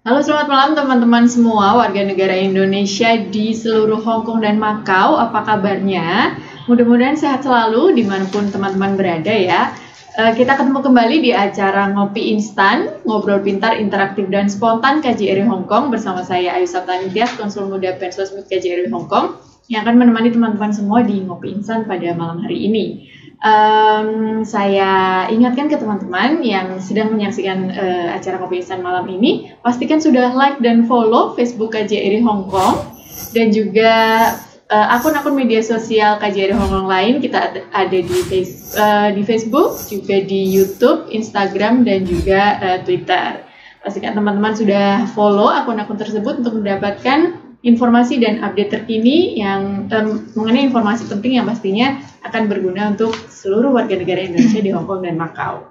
Halo, selamat malam teman-teman semua warga negara Indonesia di seluruh Hong Kong dan Macau. Apa kabarnya? Mudah-mudahan sehat selalu dimanapun teman-teman berada ya. Kita ketemu kembali di acara Ngopi Instan, ngobrol pintar, interaktif dan spontan KJRI Hong Kong bersama saya Ayu Saptanitias, konsul muda Pensosmed KJRI Hong Kong yang akan menemani teman-teman semua di Ngopi Instan pada malam hari ini. Saya ingatkan ke teman-teman yang sedang menyaksikan acara Ngopi Instan malam ini, pastikan sudah like dan follow Facebook KJRI Hong Kong dan juga akun-akun media sosial KJRI Hong Kong lain. Kita ada di Facebook, juga di YouTube, Instagram dan juga Twitter. Pastikan teman-teman sudah follow akun-akun tersebut untuk mendapatkan informasi dan update terkini yang mengenai informasi penting yang pastinya akan berguna untuk seluruh warga negara Indonesia di Hong Kong dan Macau.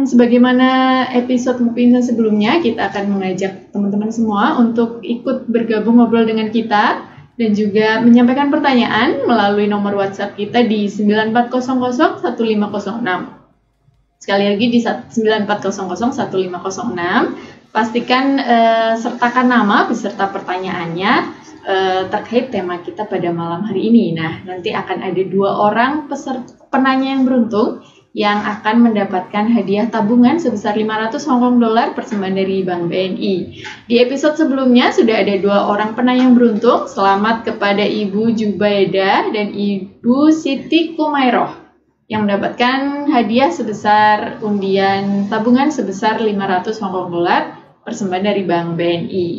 Sebagaimana episode Ngopi Instan sebelumnya, kita akan mengajak teman-teman semua untuk ikut bergabung ngobrol dengan kita dan juga menyampaikan pertanyaan melalui nomor WhatsApp kita di 9400 1506. Sekali lagi di 9400 1506. Pastikan sertakan nama beserta pertanyaannya terkait tema kita pada malam hari ini. Nah, nanti akan ada 2 orang penanya yang beruntung yang akan mendapatkan hadiah tabungan sebesar 500 Hong Kong dollar persembahan dari Bank BNI. Di episode sebelumnya sudah ada 2 orang penanya yang beruntung. Selamat kepada Ibu Jubaida dan Ibu Siti Kumairoh yang mendapatkan hadiah sebesar undian tabungan sebesar 500 Hong Kong dollar persembahan dari Bank BNI.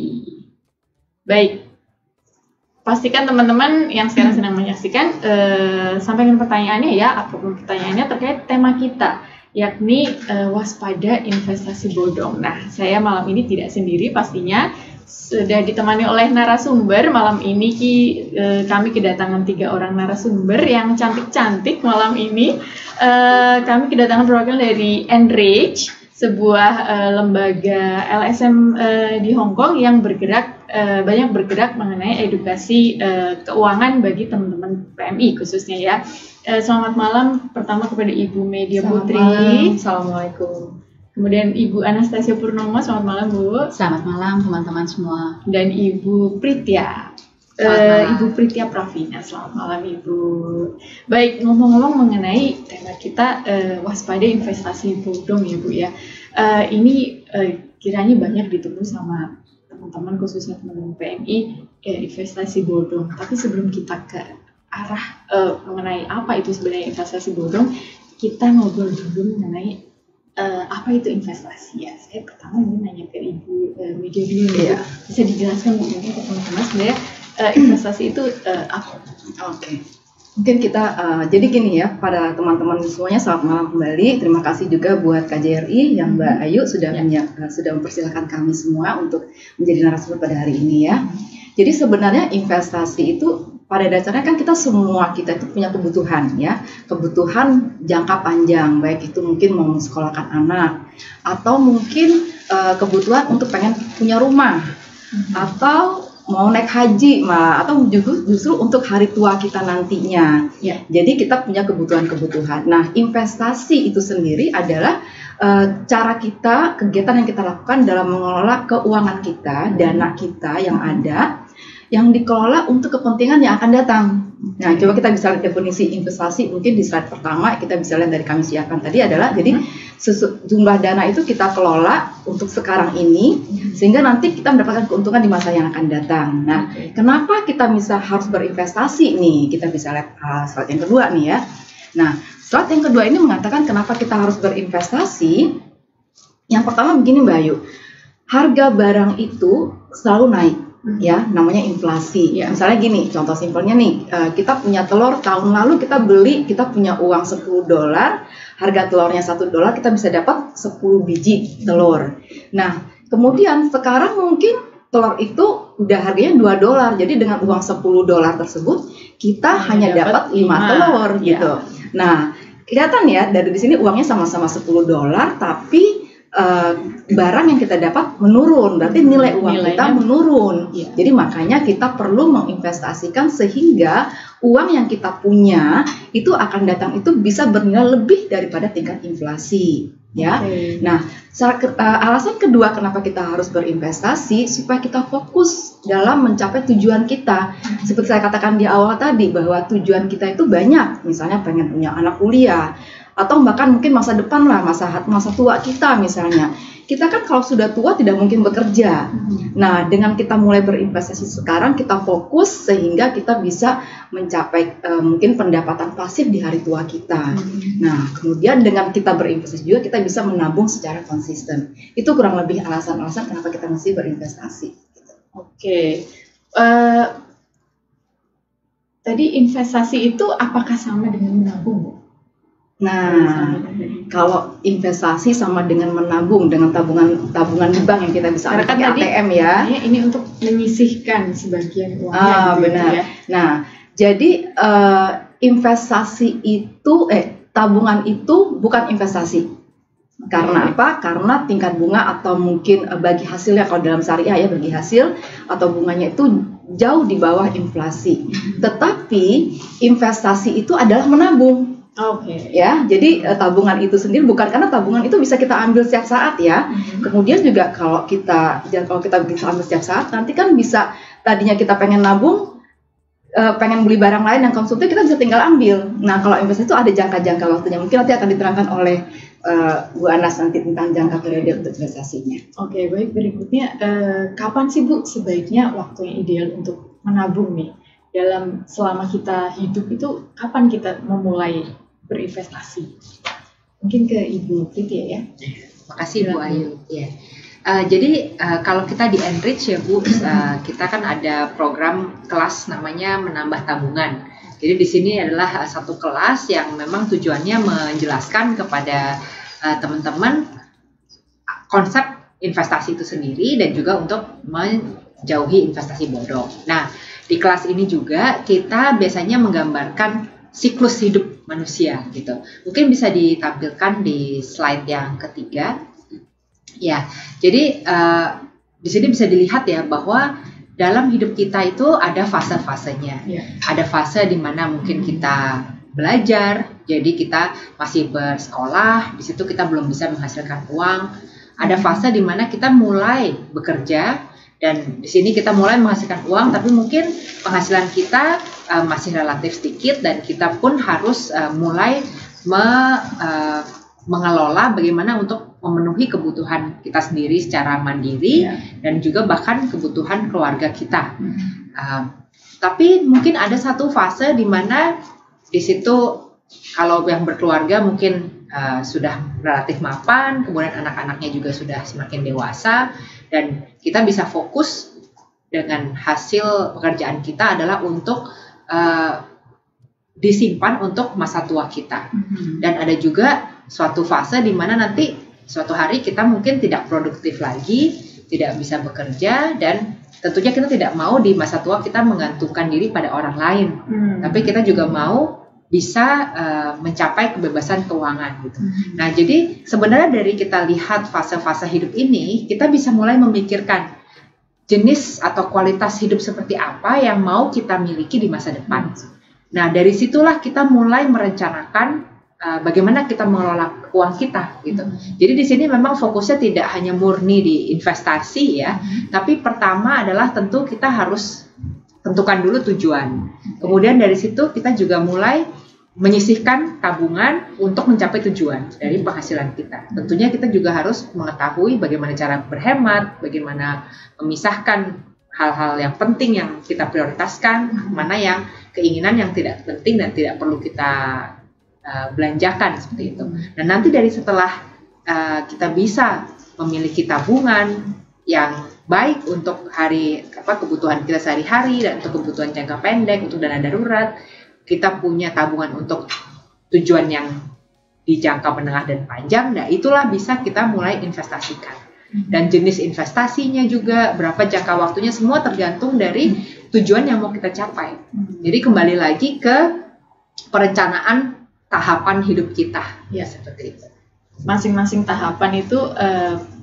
Baik, pastikan teman-teman yang sekarang sedang menyaksikan sampaikan pertanyaannya ya, apapun pertanyaannya terkait tema kita, yakni waspada investasi bodong. Nah, saya malam ini tidak sendiri, pastinya sudah ditemani oleh narasumber. Malam ini kami kedatangan 3 orang narasumber yang cantik-cantik malam ini. Kami kedatangan perwakilan dari Enrich, sebuah lembaga LSM di Hong Kong yang banyak bergerak mengenai edukasi keuangan bagi teman-teman PMI khususnya ya. Selamat malam pertama kepada Ibu Media Putri. Assalamualaikum. Kemudian Ibu Anastasia Purnomo, selamat malam Bu. Selamat malam teman-teman semua. Dan Ibu Pritya. Ibu Pritya Pravina, selamat malam Ibu. Baik, ngomong-ngomong mengenai tema kita waspada investasi bodong ya Bu ya. Ini kiranya banyak ditunggu sama teman-teman, khususnya teman-teman PMI, investasi bodong. Tapi sebelum kita ke arah mengenai apa itu sebenarnya investasi bodong, kita ngobrol dulu mengenai apa itu investasi ya. Saya pertama ingin nanya ke Ibu Media dulu ya. Bisa dijelaskan mungkin ke teman-teman sebenarnya investasi itu apa? Oke. Mungkin kita jadi gini ya, pada teman-teman semuanya selamat malam kembali. Terima kasih juga buat KJRI yang Mbak Ayu sudah mempersilahkan kami semua untuk menjadi narasumber pada hari ini ya. Jadi sebenarnya investasi itu pada dasarnya kan kita itu punya kebutuhan ya, kebutuhan jangka panjang, baik itu mungkin mau mensekolahkan anak atau mungkin kebutuhan untuk pengen punya rumah atau mau naik haji atau justru untuk hari tua kita nantinya. Jadi kita punya kebutuhan-kebutuhan. Nah, investasi itu sendiri adalah cara kita, kegiatan yang kita lakukan dalam mengelola keuangan kita, dana kita yang ada, yang dikelola untuk kepentingan yang akan datang. Nah, coba kita bisa lihat definisi investasi mungkin di slide pertama, kita bisa lihat dari kami siapkan tadi adalah jadi jumlah dana itu kita kelola untuk sekarang ini sehingga nanti kita mendapatkan keuntungan di masa yang akan datang. Nah, kenapa kita harus berinvestasi nih? Kita bisa lihat slide yang kedua nih ya. Nah, slide yang kedua ini mengatakan kenapa kita harus berinvestasi. Yang pertama begini Mbak Ayu, harga barang itu selalu naik. Ya, namanya inflasi. Misalnya gini, contoh simpelnya nih, kita punya telur tahun lalu kita beli, kita punya uang 10 dolar, harga telurnya 1 dolar, kita bisa dapat 10 biji telur. Nah, kemudian sekarang mungkin telur itu udah harganya 2 dolar, jadi dengan uang 10 dolar tersebut kita hanya dapat 5 telur gitu. Nah, kelihatan ya dari di sini uangnya sama-sama 10 dolar, tapi barang yang kita dapat menurun, berarti nilai uang kita menurun. Jadi makanya kita perlu menginvestasikan sehingga uang yang kita punya itu akan datang itu bisa bernilai lebih daripada tingkat inflasi. ya. Nah, alasan kedua kenapa kita harus berinvestasi supaya kita fokus dalam mencapai tujuan kita. Seperti saya katakan di awal tadi bahwa tujuan kita itu banyak, misalnya pengen punya anak kuliah atau bahkan mungkin masa depan lah, masa tua kita misalnya. Kita kan kalau sudah tua tidak mungkin bekerja. Nah, dengan kita mulai berinvestasi sekarang, kita fokus sehingga kita bisa mencapai mungkin pendapatan pasif di hari tua kita. Nah, kemudian dengan kita berinvestasi juga kita bisa menabung secara konsisten. Itu kurang lebih alasan-alasan kenapa kita mesti berinvestasi. Oke. Tadi investasi itu apakah sama dengan menabung? Nah, kalau investasi sama dengan menabung, dengan tabungan di bank yang kita bisa ambil pakai ATM ya. Ini untuk menyisihkan sebagian uangnya. Benar. Ya. Nah, jadi investasi itu, tabungan itu bukan investasi. Karena apa? Karena tingkat bunga atau mungkin bagi hasilnya, kalau dalam syariah ya bagi hasil atau bunganya itu jauh di bawah inflasi. Tetapi investasi itu adalah menabung. Ya, jadi tabungan itu sendiri bukan, karena tabungan itu bisa kita ambil setiap saat ya. Kemudian juga kalau kita bisa ambil setiap saat, nanti kan bisa tadinya kita pengen nabung, pengen beli barang lain yang konsumtif, kita bisa tinggal ambil. Nah, kalau investasi itu ada jangka-jangka waktunya. Mungkin nanti akan diterangkan oleh Bu Anas nanti tentang jangka periode untuk investasinya. Oke, baik. Berikutnya, kapan sih Bu sebaiknya waktu yang ideal untuk menabung nih? Selama kita hidup itu kapan kita memulai berinvestasi? Mungkin ke Ibu Priti ya. Makasih Bu Ayu. Ya. Jadi kalau kita di Enrich ya Bu, kita kan ada program kelas namanya menambah tabungan. Jadi di sini adalah satu kelas yang memang tujuannya menjelaskan kepada teman-teman konsep investasi itu sendiri dan juga untuk menjauhi investasi bodong. Nah, di kelas ini juga kita biasanya menggambarkan siklus hidup manusia gitu. Mungkin bisa ditampilkan di slide yang ketiga. Ya, jadi di sini bisa dilihat ya bahwa dalam hidup kita itu ada fase-fasenya. Ada fase di mana mungkin kita belajar, jadi kita masih bersekolah, di situ kita belum bisa menghasilkan uang. Ada fase di mana kita mulai bekerja, dan di sini kita mulai menghasilkan uang, tapi mungkin penghasilan kita masih relatif sedikit dan kita pun harus mulai mengelola bagaimana untuk memenuhi kebutuhan kita sendiri secara mandiri dan juga bahkan kebutuhan keluarga kita. Tapi mungkin ada satu fase di mana di situ kalau yang berkeluarga mungkin sudah relatif mapan, kemudian anak-anaknya juga sudah semakin dewasa, dan kita bisa fokus dengan hasil pekerjaan kita adalah untuk disimpan untuk masa tua kita. Dan ada juga suatu fase di mana nanti suatu hari kita mungkin tidak produktif lagi, tidak bisa bekerja, dan tentunya kita tidak mau di masa tua kita menggantungkan diri pada orang lain. Tapi kita juga mau bisa mencapai kebebasan keuangan gitu. Nah, jadi sebenarnya dari kita lihat fase-fase hidup ini, kita bisa mulai memikirkan jenis atau kualitas hidup seperti apa yang mau kita miliki di masa depan. Nah, dari situlah kita mulai merencanakan bagaimana kita mengelola uang kita gitu. Jadi di sini memang fokusnya tidak hanya murni di investasi ya, tapi pertama adalah tentu kita harus tentukan dulu tujuan. Kemudian dari situ kita juga mulai menyisihkan tabungan untuk mencapai tujuan dari penghasilan kita. Tentunya kita juga harus mengetahui bagaimana cara berhemat, bagaimana memisahkan hal-hal yang penting yang kita prioritaskan, mana yang keinginan yang tidak penting dan tidak perlu kita belanjakan seperti itu. Dan nanti dari setelah kita bisa memiliki tabungan yang baik untuk kebutuhan kita sehari-hari dan untuk kebutuhan jangka pendek, untuk dana darurat, kita punya tabungan untuk tujuan yang di jangka menengah dan panjang. Nah, itulah bisa kita mulai investasikan. Dan jenis investasinya juga, berapa jangka waktunya, semua tergantung dari tujuan yang mau kita capai. Jadi kembali lagi ke perencanaan tahapan hidup kita, ya seperti itu. Masing-masing tahapan itu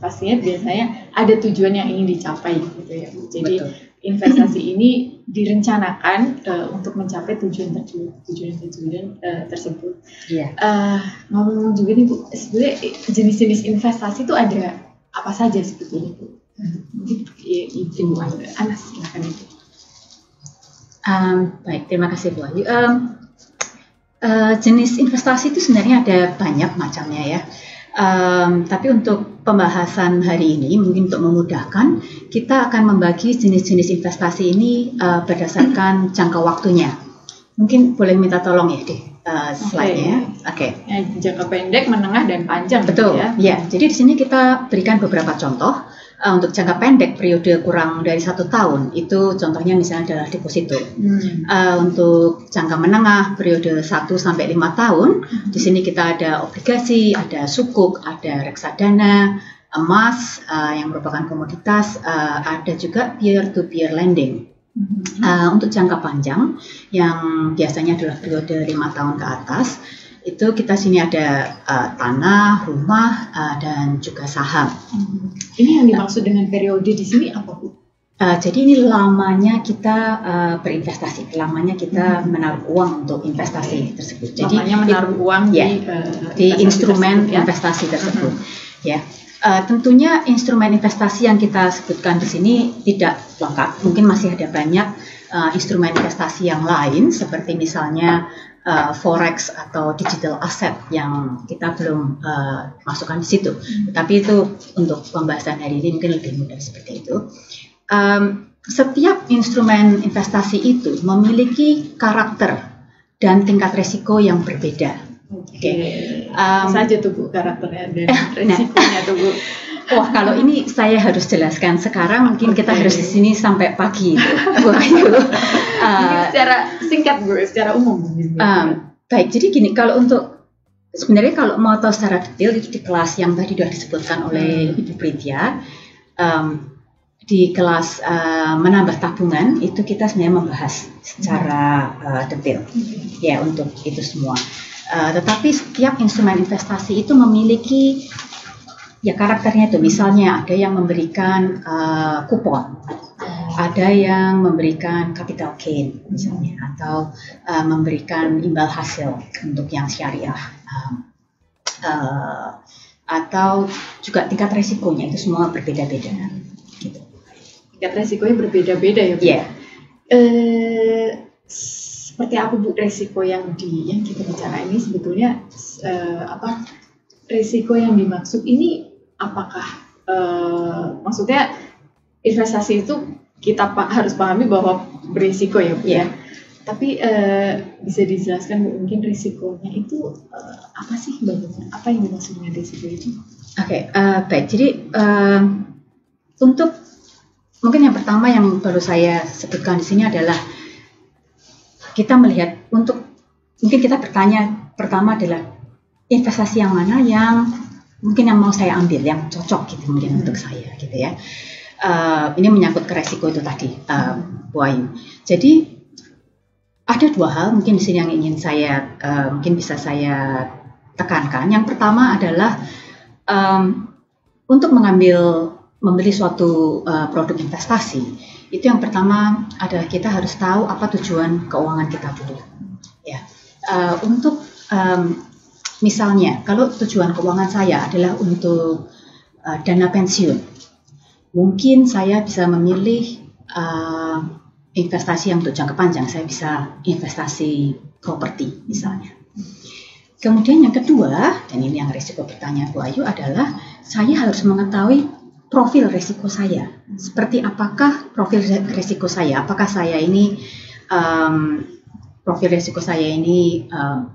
pastinya biasanya ada tujuan yang ingin dicapai gitu ya. Jadi investasi ini direncanakan untuk mencapai tujuan tersebut. Iya. Ngomong juga nih Bu, sebenarnya jenis-jenis investasi itu ada apa saja sebetulnya Bu? Mungkin Ibu Anas silakan Ibu. Baik, terima kasih Bu Ayu. Jenis investasi itu sebenarnya ada banyak macamnya ya. Tapi untuk pembahasan hari ini, mungkin untuk memudahkan, kita akan membagi jenis-jenis investasi ini berdasarkan jangka waktunya. Mungkin boleh minta tolong ya deh slide-nya. Oke. Jangka pendek, menengah, dan panjang. Betul. Ya. Ya. Jadi di sini kita berikan beberapa contoh. Untuk jangka pendek, periode kurang dari 1 tahun, itu contohnya misalnya adalah deposito. Untuk jangka menengah, periode 1 sampai 5 tahun, di sini kita ada obligasi, ada sukuk, ada reksadana, emas yang merupakan komoditas, ada juga peer-to-peer lending. Untuk jangka panjang, yang biasanya adalah periode 5 tahun ke atas, itu kita sini ada tanah, rumah, dan juga saham. Ini yang dimaksud dengan periode di sini apa Bu? Jadi ini lamanya kita berinvestasi, lamanya kita menaruh uang untuk investasi tersebut. Jadi lamanya menaruh uang di instrumen investasi tersebut. Ya. Tentunya instrumen investasi yang kita sebutkan di sini tidak lengkap. Mungkin masih ada banyak instrumen investasi yang lain, seperti misalnya forex atau digital asset yang kita belum masukkan di situ. Tapi itu untuk pembahasan hari ini mungkin lebih mudah seperti itu. Setiap instrumen investasi itu memiliki karakter dan tingkat resiko yang berbeda. Oke. Saja tuh Bu karakternya dan resikonya tuh Bu. Wah, kalau ini saya harus jelaskan sekarang, mungkin kita harus di sini sampai pagi itu, Bu Ayu. Secara singkat Bu, secara umum. Baik, jadi gini, sebenarnya kalau mau tahu secara detail itu di kelas yang tadi sudah disebutkan oleh Ibu Pritya, di kelas menambah tabungan itu kita sebenarnya membahas secara detail ya untuk itu semua. Tetapi setiap instrumen investasi itu memiliki ya karakternya itu, misalnya ada yang memberikan kupon, ada yang memberikan capital gain misalnya, atau memberikan imbal hasil untuk yang syariah, atau juga tingkat resikonya itu semua berbeda-beda. Gitu. Tingkat resikonya berbeda-beda ya Bu? Yeah. Seperti apa Bu resiko yang kita bicara ini sebetulnya resiko yang dimaksud ini apakah maksudnya investasi itu kita harus pahami bahwa berisiko ya Bu ya. Tapi bisa dijelaskan Bu, mungkin risikonya itu apa sih bagaimana? Apa yang dimaksud dengan risiko itu? Oke, baik. Jadi untuk mungkin yang pertama yang perlu saya sebutkan di sini adalah kita melihat mungkin kita bertanya pertama adalah investasi yang mana yang mungkin yang mau saya ambil, yang cocok gitu mungkin untuk saya gitu ya. Ini menyangkut ke resiko itu tadi, Bu Ayu. Jadi ada dua hal mungkin di sini yang ingin saya mungkin bisa saya tekankan. Yang pertama adalah untuk membeli suatu produk investasi. Itu yang pertama adalah kita harus tahu apa tujuan keuangan kita dulu. Ya, untuk misalnya kalau tujuan keuangan saya adalah untuk dana pensiun, mungkin saya bisa memilih investasi yang untuk jangka panjang. Saya bisa investasi properti misalnya. Kemudian yang kedua, dan ini yang risiko pertanyaan Bu Ayu adalah saya harus mengetahui profil risiko saya. Seperti apakah profil risiko saya? Apakah saya ini profil risiko saya ini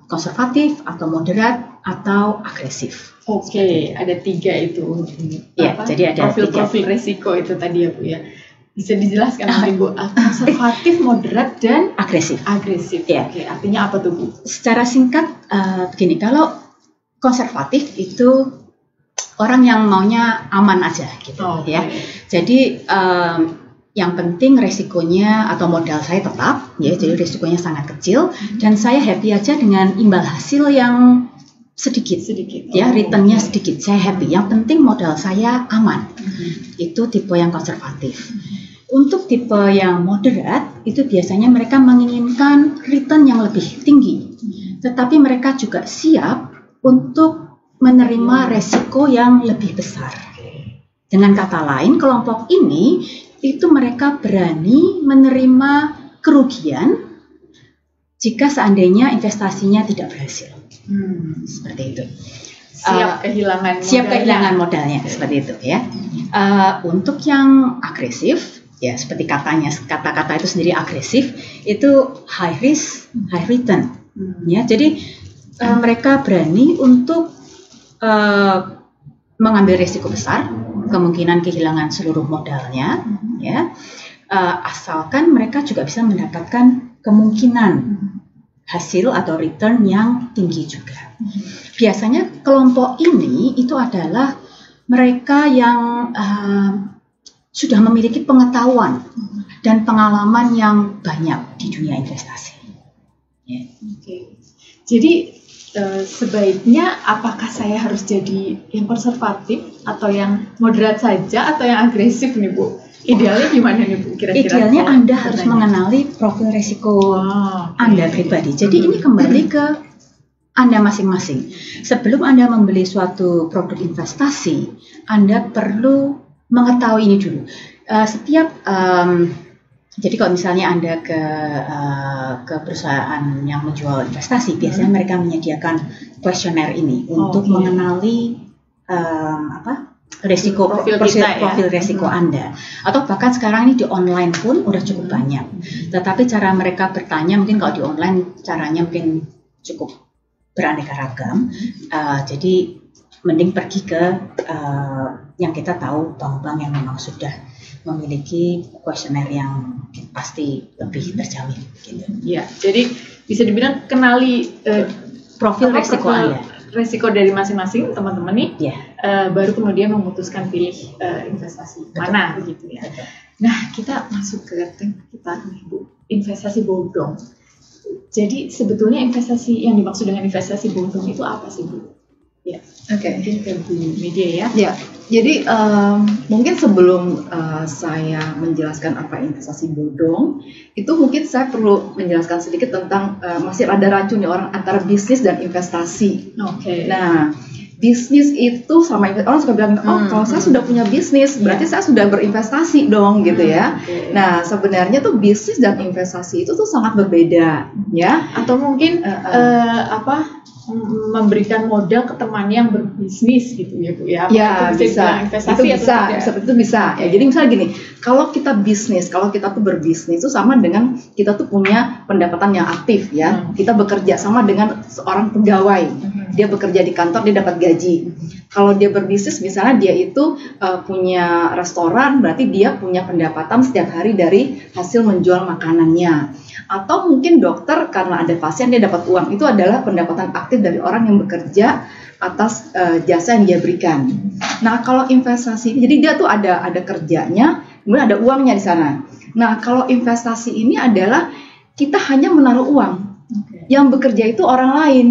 konservatif atau moderat atau agresif? Oke, ada 3 itu. Ya, jadi ada profil risiko itu tadi ya Bu ya. Bisa dijelaskan mungkin Bu? Konservatif, moderat, dan agresif. Ya. Oke, artinya apa tuh Bu? Secara singkat begini, kalau konservatif itu orang yang maunya aman aja gitu ya. Jadi yang penting resikonya atau modal saya tetap ya, jadi resikonya sangat kecil dan saya happy aja dengan imbal hasil yang sedikit ya, returnnya sedikit, saya happy. Yang penting modal saya aman. Itu tipe yang konservatif. Untuk tipe yang moderat itu biasanya mereka menginginkan return yang lebih tinggi, tetapi mereka juga siap untuk menerima resiko yang lebih besar. Dengan kata lain, kelompok ini itu mereka berani menerima kerugian jika seandainya investasinya tidak berhasil. Seperti itu. Siap kehilangan modalnya seperti itu ya. Untuk yang agresif, ya seperti kata-kata itu sendiri agresif, itu high risk, high return. Ya, jadi mereka berani untuk mengambil risiko besar, kemungkinan kehilangan seluruh modalnya, ya, asalkan mereka juga bisa mendapatkan kemungkinan hasil atau return yang tinggi juga. Biasanya kelompok ini itu adalah mereka yang sudah memiliki pengetahuan dan pengalaman yang banyak di dunia investasi. Yeah. Okay. Jadi sebaiknya apakah saya harus jadi yang konservatif atau yang moderat saja atau yang agresif nih Bu? Idealnya gimana nih Bu? Kira-kira? Idealnya Anda harus mengenali profil risiko Anda pribadi. Jadi ini kembali ke Anda masing-masing. Sebelum Anda membeli suatu produk investasi, Anda perlu mengetahui ini dulu. Jadi kalau misalnya Anda ke perusahaan yang menjual investasi, biasanya mereka menyediakan kuesioner ini untuk mengenali risiko profil risiko Anda. Atau bahkan sekarang ini di online pun udah cukup banyak. Tetapi cara mereka bertanya mungkin kalau di online caranya mungkin cukup beraneka ragam. Jadi mending pergi ke yang kita tahu bank-bank yang memang sudah memiliki kuesioner yang pasti lebih terjamin. Gitu. Ya, jadi bisa dibilang kenali profil risiko Anda. Risiko dari masing-masing teman-teman nih, baru kemudian memutuskan pilih investasi mana gitu ya. Nah, kita masuk ke tema kita nih Bu, investasi bodong. Jadi sebetulnya investasi yang dimaksud dengan investasi bodong itu apa sih Bu? Ya, mungkin ke Bu Media ya. Ya, jadi mungkin sebelum saya menjelaskan apa investasi bodong, itu mungkin saya perlu menjelaskan sedikit tentang masih ada racun ya orang antara bisnis dan investasi. Nah, bisnis itu sama orang suka bilang, kalau saya sudah punya bisnis, berarti saya sudah berinvestasi dong gitu ya. Nah, sebenarnya tuh bisnis dan investasi itu tuh sangat berbeda ya. Atau mungkin memberikan modal ke teman yang berbisnis gitu ya Bu ya. Ya, bisa. Itu bisa. Ya, jadi misalnya gini, kalau kita tuh berbisnis itu sama dengan kita tuh punya pendapatan yang aktif ya. Kita bekerja sama dengan seorang pegawai. Dia bekerja di kantor, dia dapat gaji. Kalau dia berbisnis misalnya dia itu punya restoran, berarti dia punya pendapatan setiap hari dari hasil menjual makanannya. Atau mungkin dokter karena ada pasien dia dapat uang, itu adalah pendapatan aktif dari orang yang bekerja atas jasa yang dia berikan. Nah, kalau investasi, jadi dia tuh ada kerjanya, kemudian ada uangnya di sana. Nah, kalau investasi ini adalah kita hanya menaruh uang. Yang bekerja itu orang lain.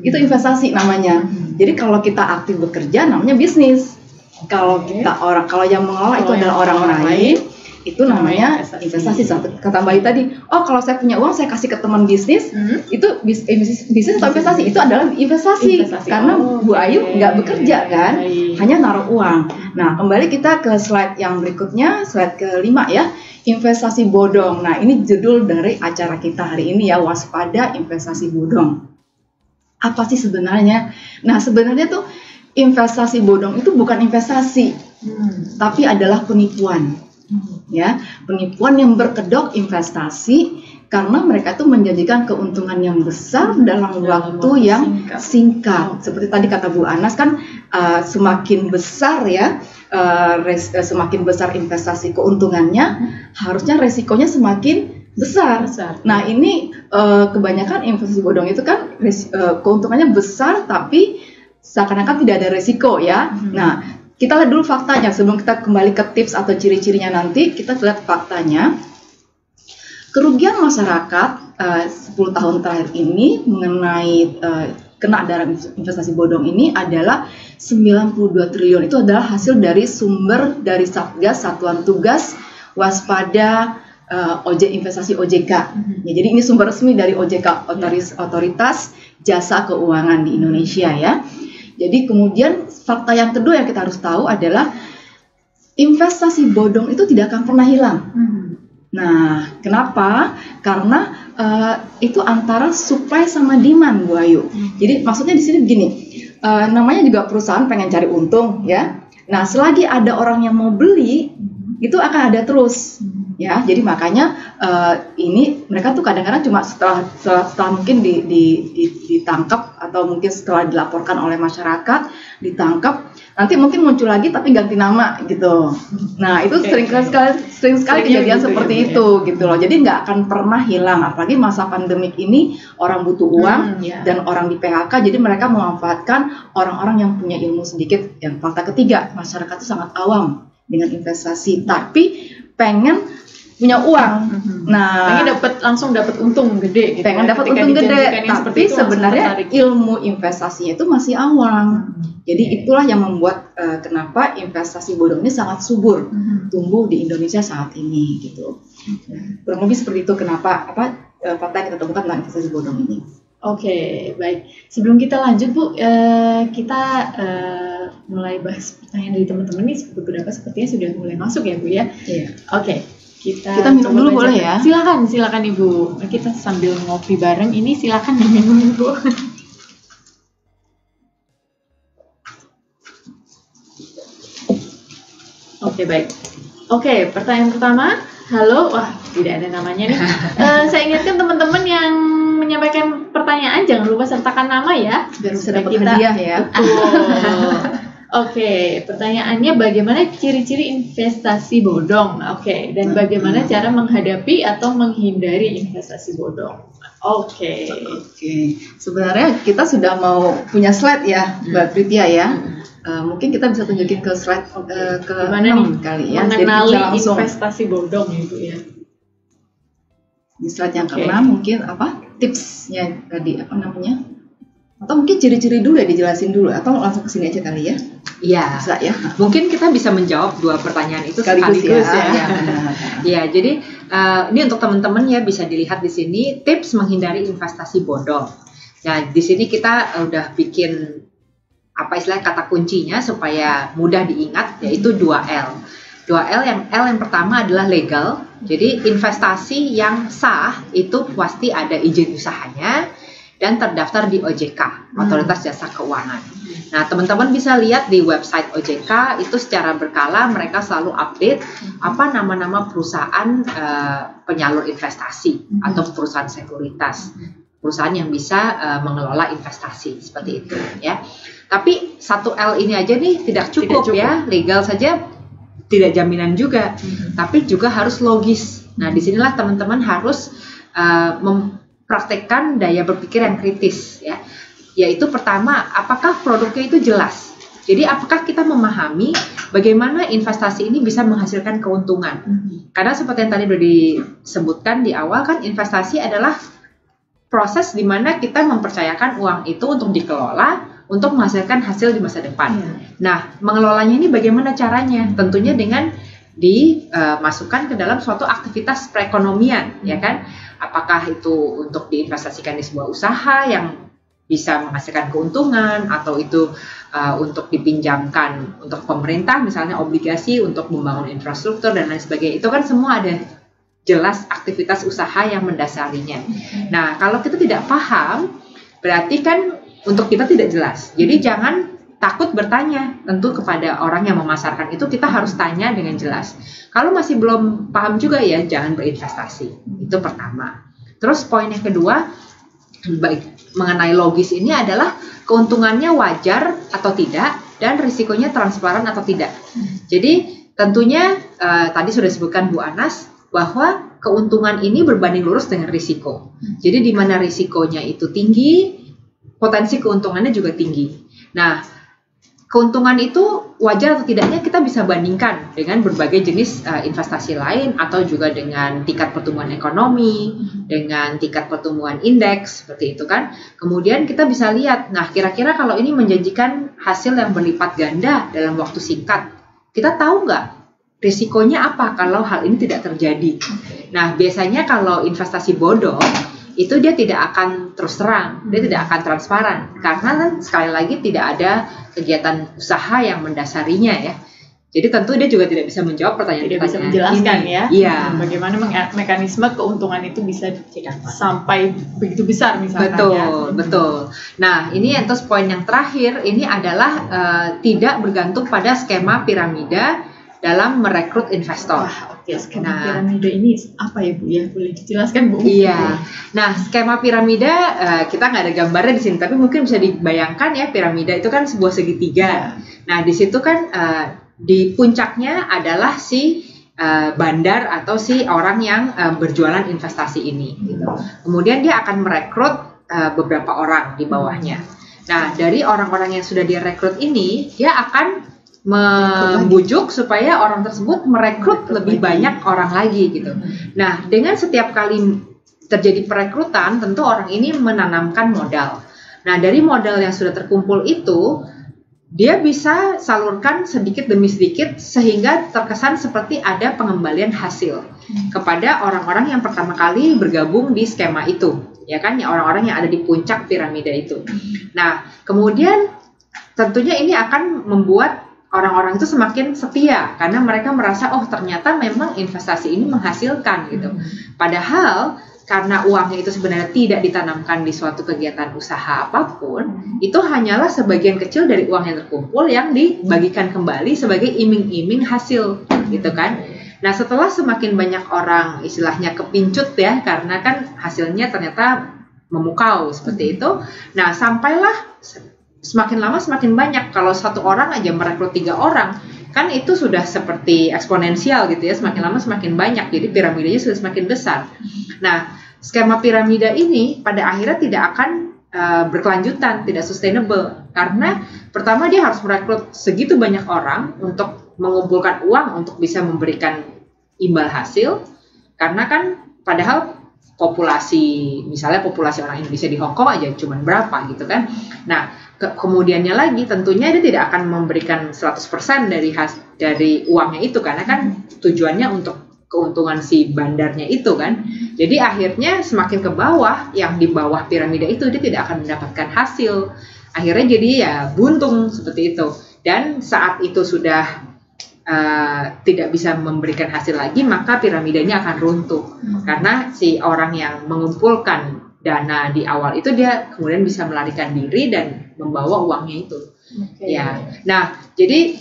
Itu investasi namanya. Jadi kalau kita aktif bekerja namanya bisnis. Kalau kalau yang mengelola itu adalah orang lain, itu namanya investasi. Kata Mbak Ayu tadi, kalau saya punya uang saya kasih ke teman bisnis, itu bisnis atau investasi? Itu adalah investasi. Karena Bu Ayu nggak bekerja kan, hanya naruh uang. Nah, kembali kita ke slide yang berikutnya, slide ke-5 ya, investasi bodong. Nah, ini judul dari acara kita hari ini ya, waspada investasi bodong. Apa sih sebenarnya? Nah, sebenarnya tuh investasi bodong itu bukan investasi, tapi adalah penipuan. Ya, penipuan yang berkedok investasi karena mereka tuh menjanjikan keuntungan yang besar dalam waktu yang singkat. Seperti tadi kata Bu Anas kan, semakin besar ya, semakin besar investasi keuntungannya, harusnya resikonya semakin besar. Nah, ini kebanyakan investasi bodong itu kan keuntungannya besar tapi seakan-akan tidak ada resiko ya. Nah, kita lihat dulu faktanya sebelum kita kembali ke tips atau ciri-cirinya nanti. Kita lihat faktanya. Kerugian masyarakat 10 tahun terakhir ini mengenai kena dalam investasi bodong ini adalah 92 triliun. Itu adalah hasil dari sumber dari Satgas, Satuan Tugas waspada investasi OJK. Ya, jadi ini sumber resmi dari OJK, Otoritas Jasa Keuangan di Indonesia ya. Jadi kemudian fakta yang kedua yang kita harus tahu adalah investasi bodong itu tidak akan pernah hilang. Nah, kenapa? Karena itu antara supply sama demand, Bu Ayu. Jadi maksudnya di sini begini, namanya juga perusahaan pengen cari untung ya. Nah, selagi ada orang yang mau beli, itu akan ada terus. Ya, jadi makanya ini mereka tuh kadang-kadang cuma setelah mungkin ditangkap atau mungkin setelah dilaporkan oleh masyarakat, ditangkap, nanti mungkin muncul lagi tapi ganti nama gitu. Nah, itu sering sekali kejadian gitu, seperti ya, itu gitu loh. Jadi nggak akan pernah hilang, apalagi masa pandemik ini orang butuh uang dan orang di PHK, jadi mereka memanfaatkan orang-orang yang punya ilmu sedikit. Yang fakta ketiga, masyarakat itu sangat awam dengan investasi, tapi pengen punya uang. Nah, pengen langsung dapat untung gede gitu. Pengen dapat untung gede, tapi sebenarnya ilmu investasinya itu masih awam. Jadi itulah yang membuat kenapa investasi bodong ini sangat subur tumbuh di Indonesia saat ini gitu. Kurang lebih seperti itu kenapa fakta yang kita temukan tentang investasi bodong ini. Oke, baik. Sebelum kita lanjut Bu, kita mulai bahas pertanyaan dari teman-teman ini beberapa sepertinya sudah mulai masuk ya Bu ya. Iya. Oke. Kita minum dulu boleh ya? Silakan Ibu. Kita sambil ngopi bareng ini, silakan minum Ibu. Oke, baik. Oke, pertanyaan pertama. Halo, wah tidak ada namanya nih. Saya ingatkan teman-teman yang menyampaikan pertanyaan jangan lupa sertakan nama ya. Biar bisa dapat hadiah ya. Oke, pertanyaannya bagaimana ciri-ciri investasi bodong? Oke, dan bagaimana cara menghadapi atau menghindari investasi bodong? Oke. Sebenarnya kita sudah mau punya slide ya, Mbak Pritya ya. Mungkin kita bisa tunjukin ke slide ke mana nih kali ya. Mengenali investasi bodong itu ya. Di slide yang ke-6 mungkin tipsnya tadi namanya? Atau mungkin ciri-ciri dulu ya dijelasin dulu, atau langsung ke sini aja kali ya? Iya. Bisa ya. Mungkin kita bisa menjawab dua pertanyaan itu sekaligus ya. Iya, jadi ini untuk teman-teman ya bisa dilihat di sini tips menghindari investasi bodong. Nah, di sini kita udah bikin kata kuncinya supaya mudah diingat, yaitu 2L. 2L yang pertama adalah legal. Jadi investasi yang sah itu pasti ada izin usahanya dan terdaftar di OJK, Otoritas Jasa Keuangan. Nah, teman-teman bisa lihat di website OJK itu secara berkala mereka selalu update apa nama-nama perusahaan penyalur investasi atau perusahaan sekuritas, perusahaan yang bisa mengelola investasi seperti itu ya. Tapi 1L ini aja nih tidak cukup ya, legal saja tidak jaminan juga, tapi juga harus logis. Nah, disinilah teman-teman harus praktekkan daya berpikir yang kritis ya. Yaitu pertama, apakah produknya itu jelas? Jadi apakah kita memahami bagaimana investasi ini bisa menghasilkan keuntungan? Karena seperti yang tadi sudah disebutkan di awal kan, investasi adalah proses di mana kita mempercayakan uang itu untuk dikelola untuk menghasilkan hasil di masa depan. Nah, mengelolanya ini bagaimana caranya? Tentunya dengan dimasukkan ke dalam suatu aktivitas perekonomian, ya kan? Apakah itu untuk diinvestasikan di sebuah usaha yang bisa menghasilkan keuntungan, atau itu untuk dipinjamkan untuk pemerintah, misalnya obligasi untuk membangun infrastruktur dan lain sebagainya. Itu kan semua ada jelas aktivitas usaha yang mendasarinya. Nah, kalau kita tidak paham, berarti kan untuk kita tidak jelas. Jadi jangan takut bertanya, tentu kepada orang yang memasarkan itu kita harus tanya dengan jelas. Kalau masih belum paham juga ya jangan berinvestasi. Itu pertama. Terus poin yang kedua, mengenai logis ini adalah keuntungannya wajar atau tidak dan risikonya transparan atau tidak. Jadi tentunya tadi sudah disebutkan Bu Anas bahwa keuntungan ini berbanding lurus dengan risiko. Jadi di mana risikonya itu tinggi, potensi keuntungannya juga tinggi. Nah, keuntungan itu wajar atau tidaknya kita bisa bandingkan dengan berbagai jenis investasi lain atau juga dengan tingkat pertumbuhan ekonomi, dengan tingkat pertumbuhan indeks, seperti itu kan. Kemudian kita bisa lihat, nah kira-kira kalau ini menjanjikan hasil yang berlipat ganda dalam waktu singkat, kita tahu nggak risikonya apa kalau hal ini tidak terjadi. Nah, biasanya kalau investasi bodong itu dia tidak akan terus terang, dia tidak akan transparan karena kan sekali lagi tidak ada kegiatan usaha yang mendasarinya ya. Jadi tentu dia juga tidak bisa menjawab pertanyaan-pertanyaan tidak bisa menjelaskan ini. ya Iya. Bagaimana mekanisme keuntungan itu bisa sampai begitu besar misalkan. Betul, betul. Nah, ini terus poin yang terakhir ini adalah tidak bergantung pada skema piramida dalam merekrut investor. Wah, oke. Skema piramida ini apa ya Bu? Ya, boleh dijelaskan Bu? Iya. Nah, skema piramida kita nggak ada gambarnya di sini, tapi mungkin bisa dibayangkan ya, piramida itu kan sebuah segitiga. Nah, di situ kan di puncaknya adalah si bandar atau si orang yang berjualan investasi ini. Gitu. Kemudian dia akan merekrut beberapa orang di bawahnya. Nah, dari orang-orang yang sudah dia rekrut ini, dia akan membujuk supaya orang tersebut merekrut lebih banyak orang lagi gitu. Nah, dengan setiap kali terjadi perekrutan, tentu orang ini menanamkan modal. Nah, dari modal yang sudah terkumpul itu, dia bisa salurkan sedikit demi sedikit sehingga terkesan seperti ada pengembalian hasil kepada orang-orang yang pertama kali bergabung di skema itu, ya kan, ya orang-orang yang ada di puncak piramida itu. Nah, kemudian tentunya ini akan membuat orang-orang itu semakin setia karena mereka merasa oh ternyata memang investasi ini menghasilkan gitu. Padahal karena uangnya itu sebenarnya tidak ditanamkan di suatu kegiatan usaha apapun, itu hanyalah sebagian kecil dari uang yang terkumpul yang dibagikan kembali sebagai iming-iming hasil gitu kan. Nah, setelah semakin banyak orang istilahnya kepincut ya karena kan hasilnya ternyata memukau seperti itu. Nah, sampailah semakin lama semakin banyak. Kalau satu orang aja merekrut 3 orang, kan itu sudah seperti eksponensial gitu ya. Semakin lama semakin banyak. Jadi piramidanya sudah semakin besar. Nah, skema piramida ini pada akhirnya tidak akan berkelanjutan, tidak sustainable. Karena pertama dia harus merekrut segitu banyak orang untuk mengumpulkan uang untuk bisa memberikan imbal hasil. Karena kan padahal misalnya populasi orang Indonesia di Hong Kong aja cuma berapa gitu kan. Nah, kemudiannya lagi tentunya dia tidak akan memberikan 100% dari uangnya itu karena kan tujuannya untuk keuntungan si bandarnya itu kan. Jadi akhirnya semakin ke bawah, yang di bawah piramida itu dia tidak akan mendapatkan hasil. Akhirnya jadi ya buntung seperti itu. Dan saat itu sudah tidak bisa memberikan hasil lagi, maka piramidanya akan runtuh. Karena si orang yang mengumpulkan dana di awal itu dia kemudian bisa melarikan diri dan membawa uangnya itu. Ya. Nah, jadi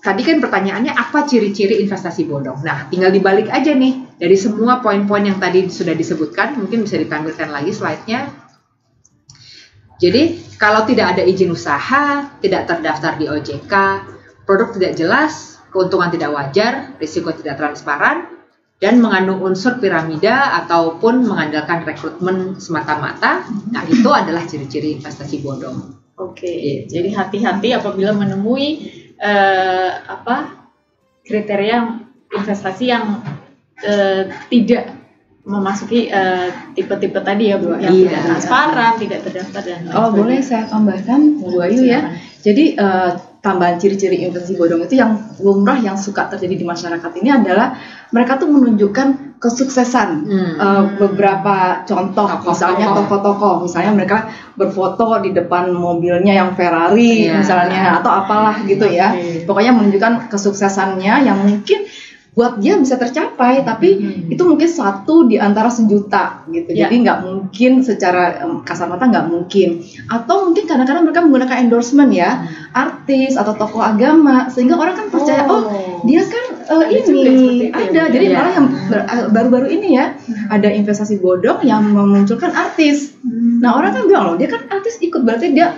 tadi kan pertanyaannya apa ciri-ciri investasi bodong. Nah, tinggal dibalik aja nih dari semua poin-poin yang tadi sudah disebutkan, mungkin bisa ditampilkan lagi slide-nya. Jadi, kalau tidak ada izin usaha, tidak terdaftar di OJK, produk tidak jelas, keuntungan tidak wajar, risiko tidak transparan, dan mengandung unsur piramida ataupun mengandalkan rekrutmen semata-mata, nah itu adalah ciri-ciri investasi bodong. Oke, jadi hati-hati apabila menemui kriteria investasi yang tidak memasuki tipe-tipe tadi ya Bu, yang tidak transparan, tidak terdaftar dan lain sebagainya. Boleh saya tambahkan Bu Ayu ya. Jadi tambahan ciri-ciri investasi bodong itu yang lumrah yang suka terjadi di masyarakat ini adalah mereka tuh menunjukkan kesuksesan. Beberapa contoh, misalnya tokoh-tokoh, misalnya mereka berfoto di depan mobilnya yang Ferrari misalnya atau apalah gitu ya. Pokoknya menunjukkan kesuksesannya yang mungkin buat dia bisa tercapai, tapi itu mungkin 1 di antara sejuta gitu. Jadi nggak mungkin secara kasar mata nggak mungkin. Atau mungkin kadang-kadang mereka menggunakan endorsement ya, artis atau tokoh agama, sehingga orang kan percaya dia kan ini ada. Jadi malah yang baru-baru ini ya ada investasi bodong yang memunculkan artis. Nah, orang kan bilang dia kan artis ikut, berarti dia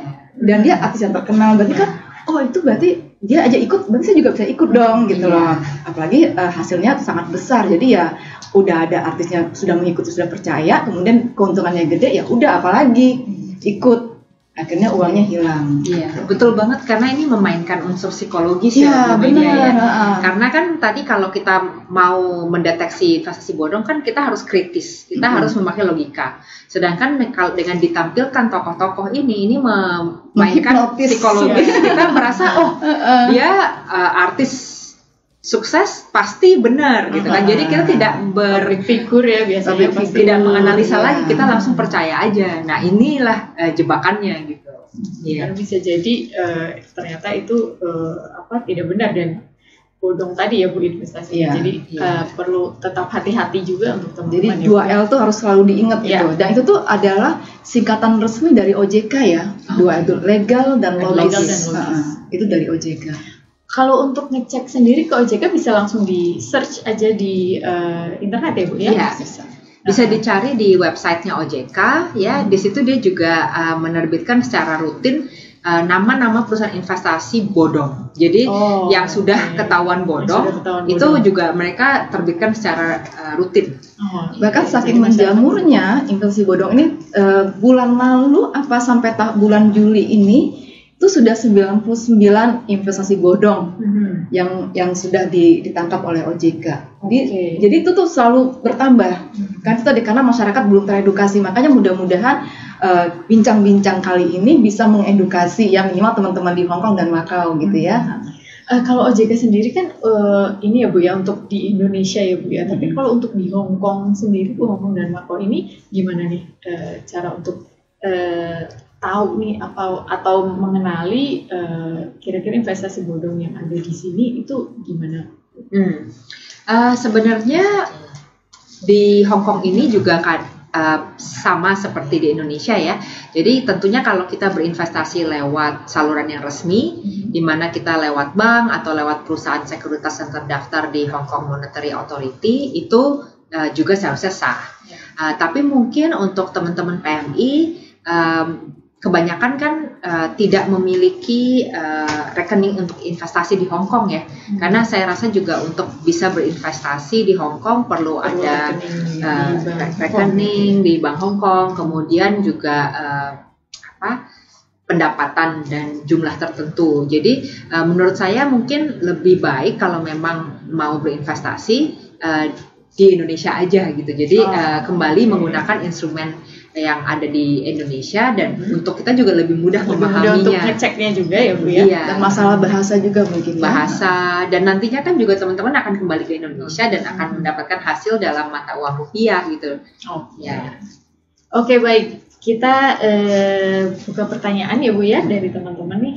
artis yang terkenal, berarti kan itu berarti dia aja ikut, berarti saya juga bisa ikut dong gitu loh. Apalagi hasilnya sangat besar. Jadi ya udah ada artisnya sudah mengikuti, sudah percaya, kemudian keuntungannya gede, ya udah apalagi ikut. Akhirnya uangnya hilang. Iya, betul banget karena ini memainkan unsur psikologis ya benar. Ya. Karena kan tadi kalau kita mau mendeteksi investasi bodong kan kita harus kritis, kita harus memakai logika. Sedangkan kalau dengan ditampilkan tokoh-tokoh ini memainkan psikologis, kita merasa dia artis sukses pasti benar gitu kan. Jadi kita tidak berpikir ya biasanya tidak menganalisa lagi, kita langsung percaya aja. Nah inilah jebakannya gitu. Kan bisa jadi ternyata itu tidak benar dan bodong tadi ya Bu investasinya. Jadi perlu tetap hati-hati juga untuk teman-teman. Jadi 2L tuh harus selalu diingat gitu. Dan itu tuh adalah singkatan resmi dari OJK ya. 2L itu legal dan logis. Itu dari OJK. Kalau untuk ngecek sendiri ke OJK bisa langsung di search aja di internet ya Bu ya? Iya. Bisa dicari di websitenya OJK ya. Di situ dia juga menerbitkan secara rutin nama-nama perusahaan investasi bodong. Jadi yang sudah ketahuan bodong itu juga mereka terbitkan secara rutin. Bahkan saking menjamurnya investasi bodong ini bulan lalu sampai bulan Juli ini itu sudah 99 investasi bodong yang sudah ditangkap oleh OJK. Jadi itu tuh selalu bertambah. Kan itu tadi karena masyarakat belum teredukasi. Makanya mudah-mudahan bincang-bincang kali ini bisa mengedukasi ya minimal teman-teman di Hong Kong dan Macau gitu ya. Kalau OJK sendiri kan ini ya Bu ya untuk di Indonesia ya Bu ya. Tapi kalau untuk di Hong Kong sendiri Bu, Hong Kong dan Macau ini gimana nih cara untuk tahu nih atau mengenali kira-kira investasi bodong yang ada di sini itu gimana? Sebenarnya di Hong Kong ini juga sama seperti di Indonesia ya. Jadi tentunya kalau kita berinvestasi lewat saluran yang resmi, di mana kita lewat bank atau lewat perusahaan sekuritas yang terdaftar di Hong Kong Monetary Authority itu juga seharusnya sah. Tapi mungkin untuk teman-teman PMI kebanyakan kan tidak memiliki rekening untuk investasi di Hong Kong ya, karena saya rasa juga untuk bisa berinvestasi di Hong Kong perlu ada rekening di Bank Hong Kong, kemudian juga pendapatan dan jumlah tertentu. Jadi menurut saya mungkin lebih baik kalau memang mau berinvestasi di Indonesia aja gitu. Jadi kembali menggunakan instrumen yang ada di Indonesia dan untuk kita juga lebih mudah memahaminya. Untuk ngeceknya juga ya Bu ya. Iya. Dan masalah bahasa juga mungkin. Bahasa dan nantinya kan juga teman-teman akan kembali ke Indonesia dan akan mendapatkan hasil dalam mata uang rupiah gitu. Ya. Oke, baik. Kita buka pertanyaan ya Bu ya dari teman-teman nih.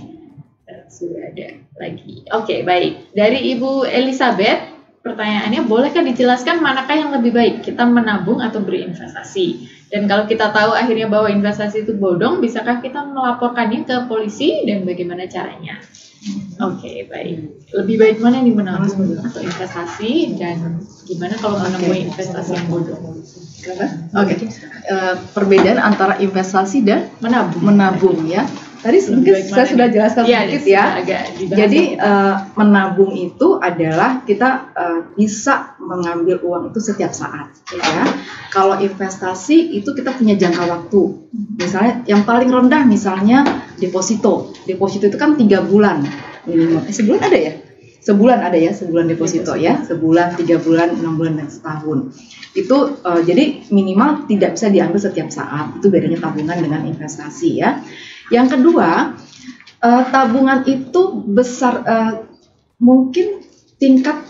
Sudah ada lagi. Oke, baik. Dari Ibu Elizabeth, pertanyaannya, bolehkah dijelaskan manakah yang lebih baik, kita menabung atau berinvestasi? Dan kalau kita tahu akhirnya bahwa investasi itu bodong, bisakah kita melaporkannya ke polisi dan bagaimana caranya? Oke, baik. Lebih baik mana nih, menabung atau investasi, dan gimana kalau menemui investasi yang bodong? Perbedaan antara investasi dan menabung ya. Tadi mungkin saya sudah jelaskan sedikit ya. Jadi menabung itu adalah kita bisa mengambil uang itu setiap saat. Ya. Kalau investasi itu kita punya jangka waktu. Misalnya yang paling rendah misalnya deposito. Deposito itu kan 3 bulan minimal. Sebulan ada ya? Sebulan ada ya, sebulan deposito ya. Sebulan, 3 bulan, 6 bulan, dan setahun. Itu jadi minimal tidak bisa diambil setiap saat. Itu bedanya tabungan dengan investasi ya. Yang kedua, tabungan itu besar, mungkin tingkat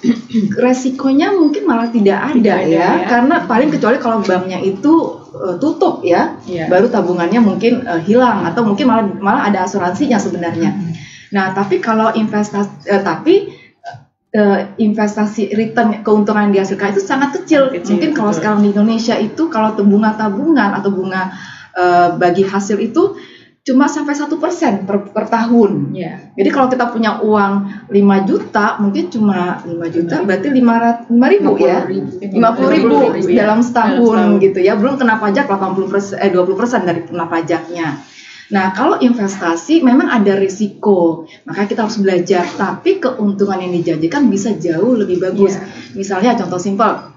resikonya mungkin malah tidak ada ya, karena paling kecuali kalau banknya itu tutup ya, baru tabungannya mungkin hilang atau mungkin malah ada asuransinya sebenarnya. Nah, tapi kalau investasi return keuntungan yang dihasilkan itu sangat kecil. Mungkin kalau sekarang di Indonesia itu kalau bunga tabungan atau bunga bagi hasil itu cuma sampai 1% per tahun. Jadi kalau kita punya uang 5 juta, mungkin cuma 5 juta berarti 5.000 ya, 50.000 dalam setahun gitu ya. Belum kena pajak 20% dari kena pajaknya. Nah, kalau investasi memang ada risiko, maka kita harus belajar. Tapi keuntungan yang dijanjikan bisa jauh lebih bagus. Misalnya contoh simpel,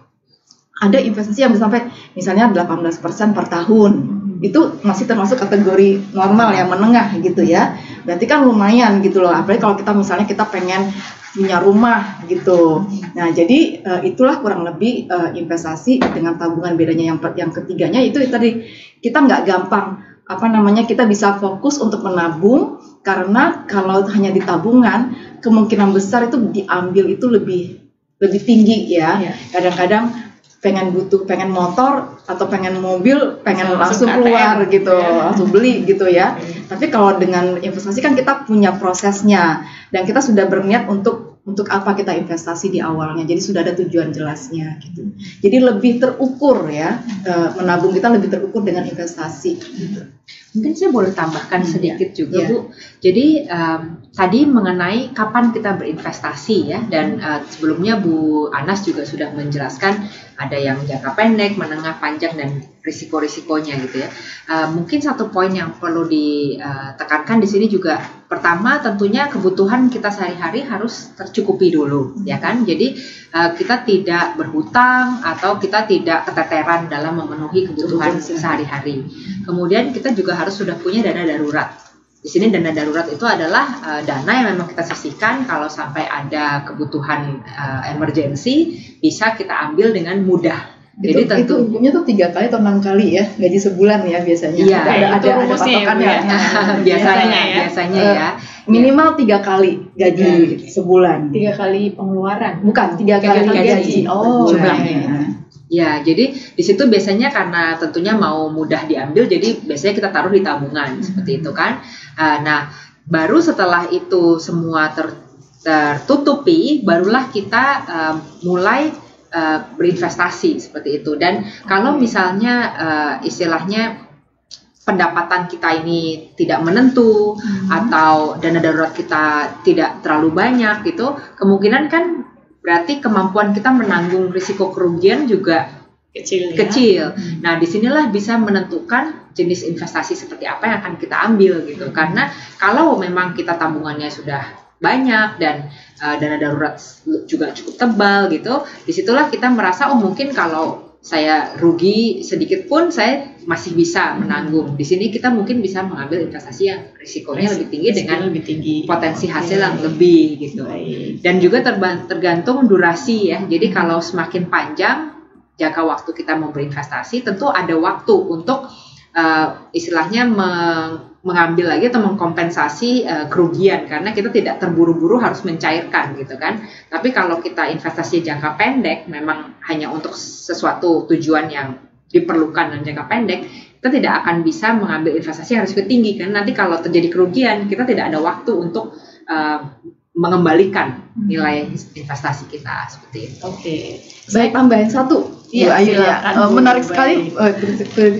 ada investasi yang bisa sampai misalnya 18% per tahun. Itu masih termasuk kategori normal yang menengah gitu ya. Berarti kan lumayan gitu loh. Apalagi kalau kita pengen punya rumah gitu. Nah, jadi itulah kurang lebih investasi dengan tabungan. Bedanya yang ketiganya itu tadi kita nggak gampang kita bisa fokus untuk menabung, karena kalau hanya di tabungan kemungkinan besar itu diambil itu lebih tinggi ya. Kadang-kadang pengen motor atau pengen mobil, pengen langsung keluar gitu, langsung beli gitu ya. Tapi kalau dengan investasi kan kita punya prosesnya, dan kita sudah berniat untuk apa kita investasi di awalnya. Jadi sudah ada tujuan jelasnya gitu. Jadi lebih terukur ya, menabung kita lebih terukur dengan investasi gitu. Mungkin saya boleh tambahkan sedikit juga Bu. Jadi tadi mengenai kapan kita berinvestasi ya, dan sebelumnya Bu Anas juga sudah menjelaskan ada yang jangka pendek, menengah, panjang, dan risiko-risikonya gitu ya. Mungkin satu poin yang perlu ditekankan di sini juga, pertama tentunya kebutuhan kita sehari-hari harus tercukupi dulu ya kan. Jadi kita tidak berhutang atau kita tidak keteteran dalam memenuhi kebutuhan sehari-hari. Kemudian kita juga harus sudah punya dana darurat. Di sini dana darurat itu adalah dana yang memang kita sisihkan kalau sampai ada kebutuhan emergency, bisa kita ambil dengan mudah. Jadi itu umumnya tuh 3 kali atau 6 kali ya gaji sebulan ya biasanya. Iya, ada patokannya biasanya ya. Minimal 3 kali gaji sebulan. 3 kali pengeluaran. Bukan 3 kali gaji. Jumlahnya. Ya, jadi di situ biasanya karena tentunya mau mudah diambil, jadi biasanya kita taruh di tabungan seperti itu kan. Nah, baru setelah itu semua tertutupi, barulah kita mulai berinvestasi seperti itu. Dan kalau misalnya istilahnya pendapatan kita ini tidak menentu atau dana darurat kita tidak terlalu banyak gitu, kemungkinan kan berarti kemampuan kita menanggung risiko kerugian juga kecil. Nah, disinilah bisa menentukan jenis investasi seperti apa yang akan kita ambil gitu. Karena kalau memang kita tabungannya sudah banyak dan dana darurat juga cukup tebal gitu, disitulah kita merasa mungkin kalau saya rugi sedikit pun saya masih bisa menanggung. Di sini kita mungkin bisa mengambil investasi yang risikonya lebih tinggi dengan potensi hasil yang lebih gitu. Dan juga tergantung durasi ya. Jadi kalau semakin panjang jangka waktu kita mau berinvestasi, tentu ada waktu untuk istilahnya mengambil lagi atau mengkompensasi kerugian, karena kita tidak terburu-buru harus mencairkan gitu kan. Tapi kalau kita investasi jangka pendek, memang hanya untuk sesuatu tujuan yang diperlukan dalam jangka pendek, kita tidak akan bisa mengambil investasi yang risiko tinggi, kan nanti kalau terjadi kerugian kita tidak ada waktu untuk mengembalikan nilai investasi kita seperti itu. Oke. Baik, tambahin satu. Menarik sekali.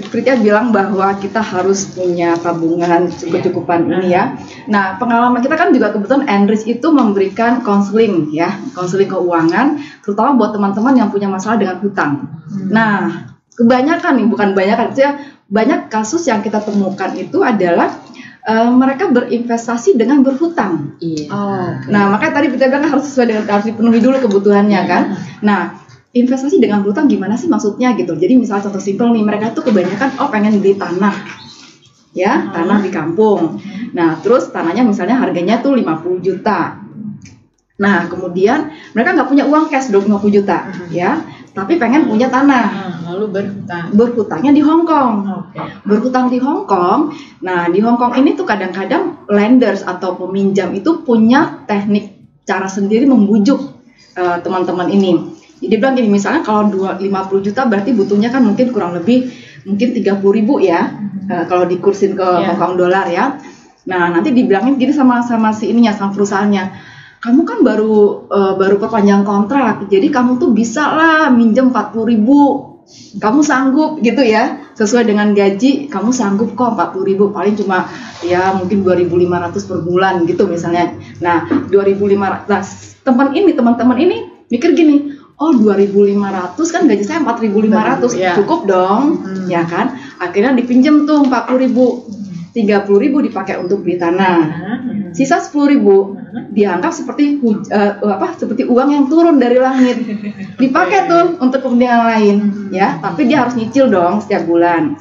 Pritia bilang bahwa kita harus punya tabungan cukup-cukupan ini ya. Nah, pengalaman kita kan juga kebetulan Enrich itu memberikan konseling ya, konseling keuangan, terutama buat teman-teman yang punya masalah dengan hutang. Nah, kebanyakan nih, bukan banyak ya, banyak kasus yang kita temukan itu adalah mereka berinvestasi dengan berhutang. Nah, makanya tadi kita bilang harus sesuai dengan, harus dipenuhi dulu kebutuhannya kan. Nah, investasi dengan berhutang gimana sih maksudnya gitu. Jadi misalnya contoh simpel nih, mereka tuh kebanyakan pengen beli tanah. Ya, tanah di kampung. Nah, terus tanahnya misalnya harganya tuh 50 juta. Nah, kemudian mereka nggak punya uang cash 50 juta ya, tapi pengen punya tanah. Lalu berhutangnya di Hong Kong. Berhutang di Hong Kong. Nah, di Hong Kong ini tuh kadang-kadang lenders atau peminjam itu punya teknik cara sendiri membujuk teman-teman ini. Jadi bilang gini, misalnya kalau 50 juta berarti butuhnya kan mungkin kurang lebih mungkin 30.000 ya. Kalau dikursin ke Hong Kong dolar ya. Nah, nanti dibilangin gini sama si ininya, sama perusahaannya. Kamu kan baru perpanjang kontrak, jadi kamu tuh bisa lah minjem 40.000, kamu sanggup gitu ya, sesuai dengan gaji kamu sanggup kok 40.000, paling cuma ya mungkin 2.500 per bulan gitu misalnya. Nah 2.500, nah teman-teman ini mikir gini, oh 2.500 kan gaji saya 4.500, cukup dong, ya kan? Akhirnya dipinjem tuh 40.000, 30.000 dipakai untuk beli tanah, sisa 10.000 dianggap seperti seperti uang yang turun dari langit, dipakai tuh untuk kepentingan lain ya, tapi dia harus nyicil dong setiap bulan.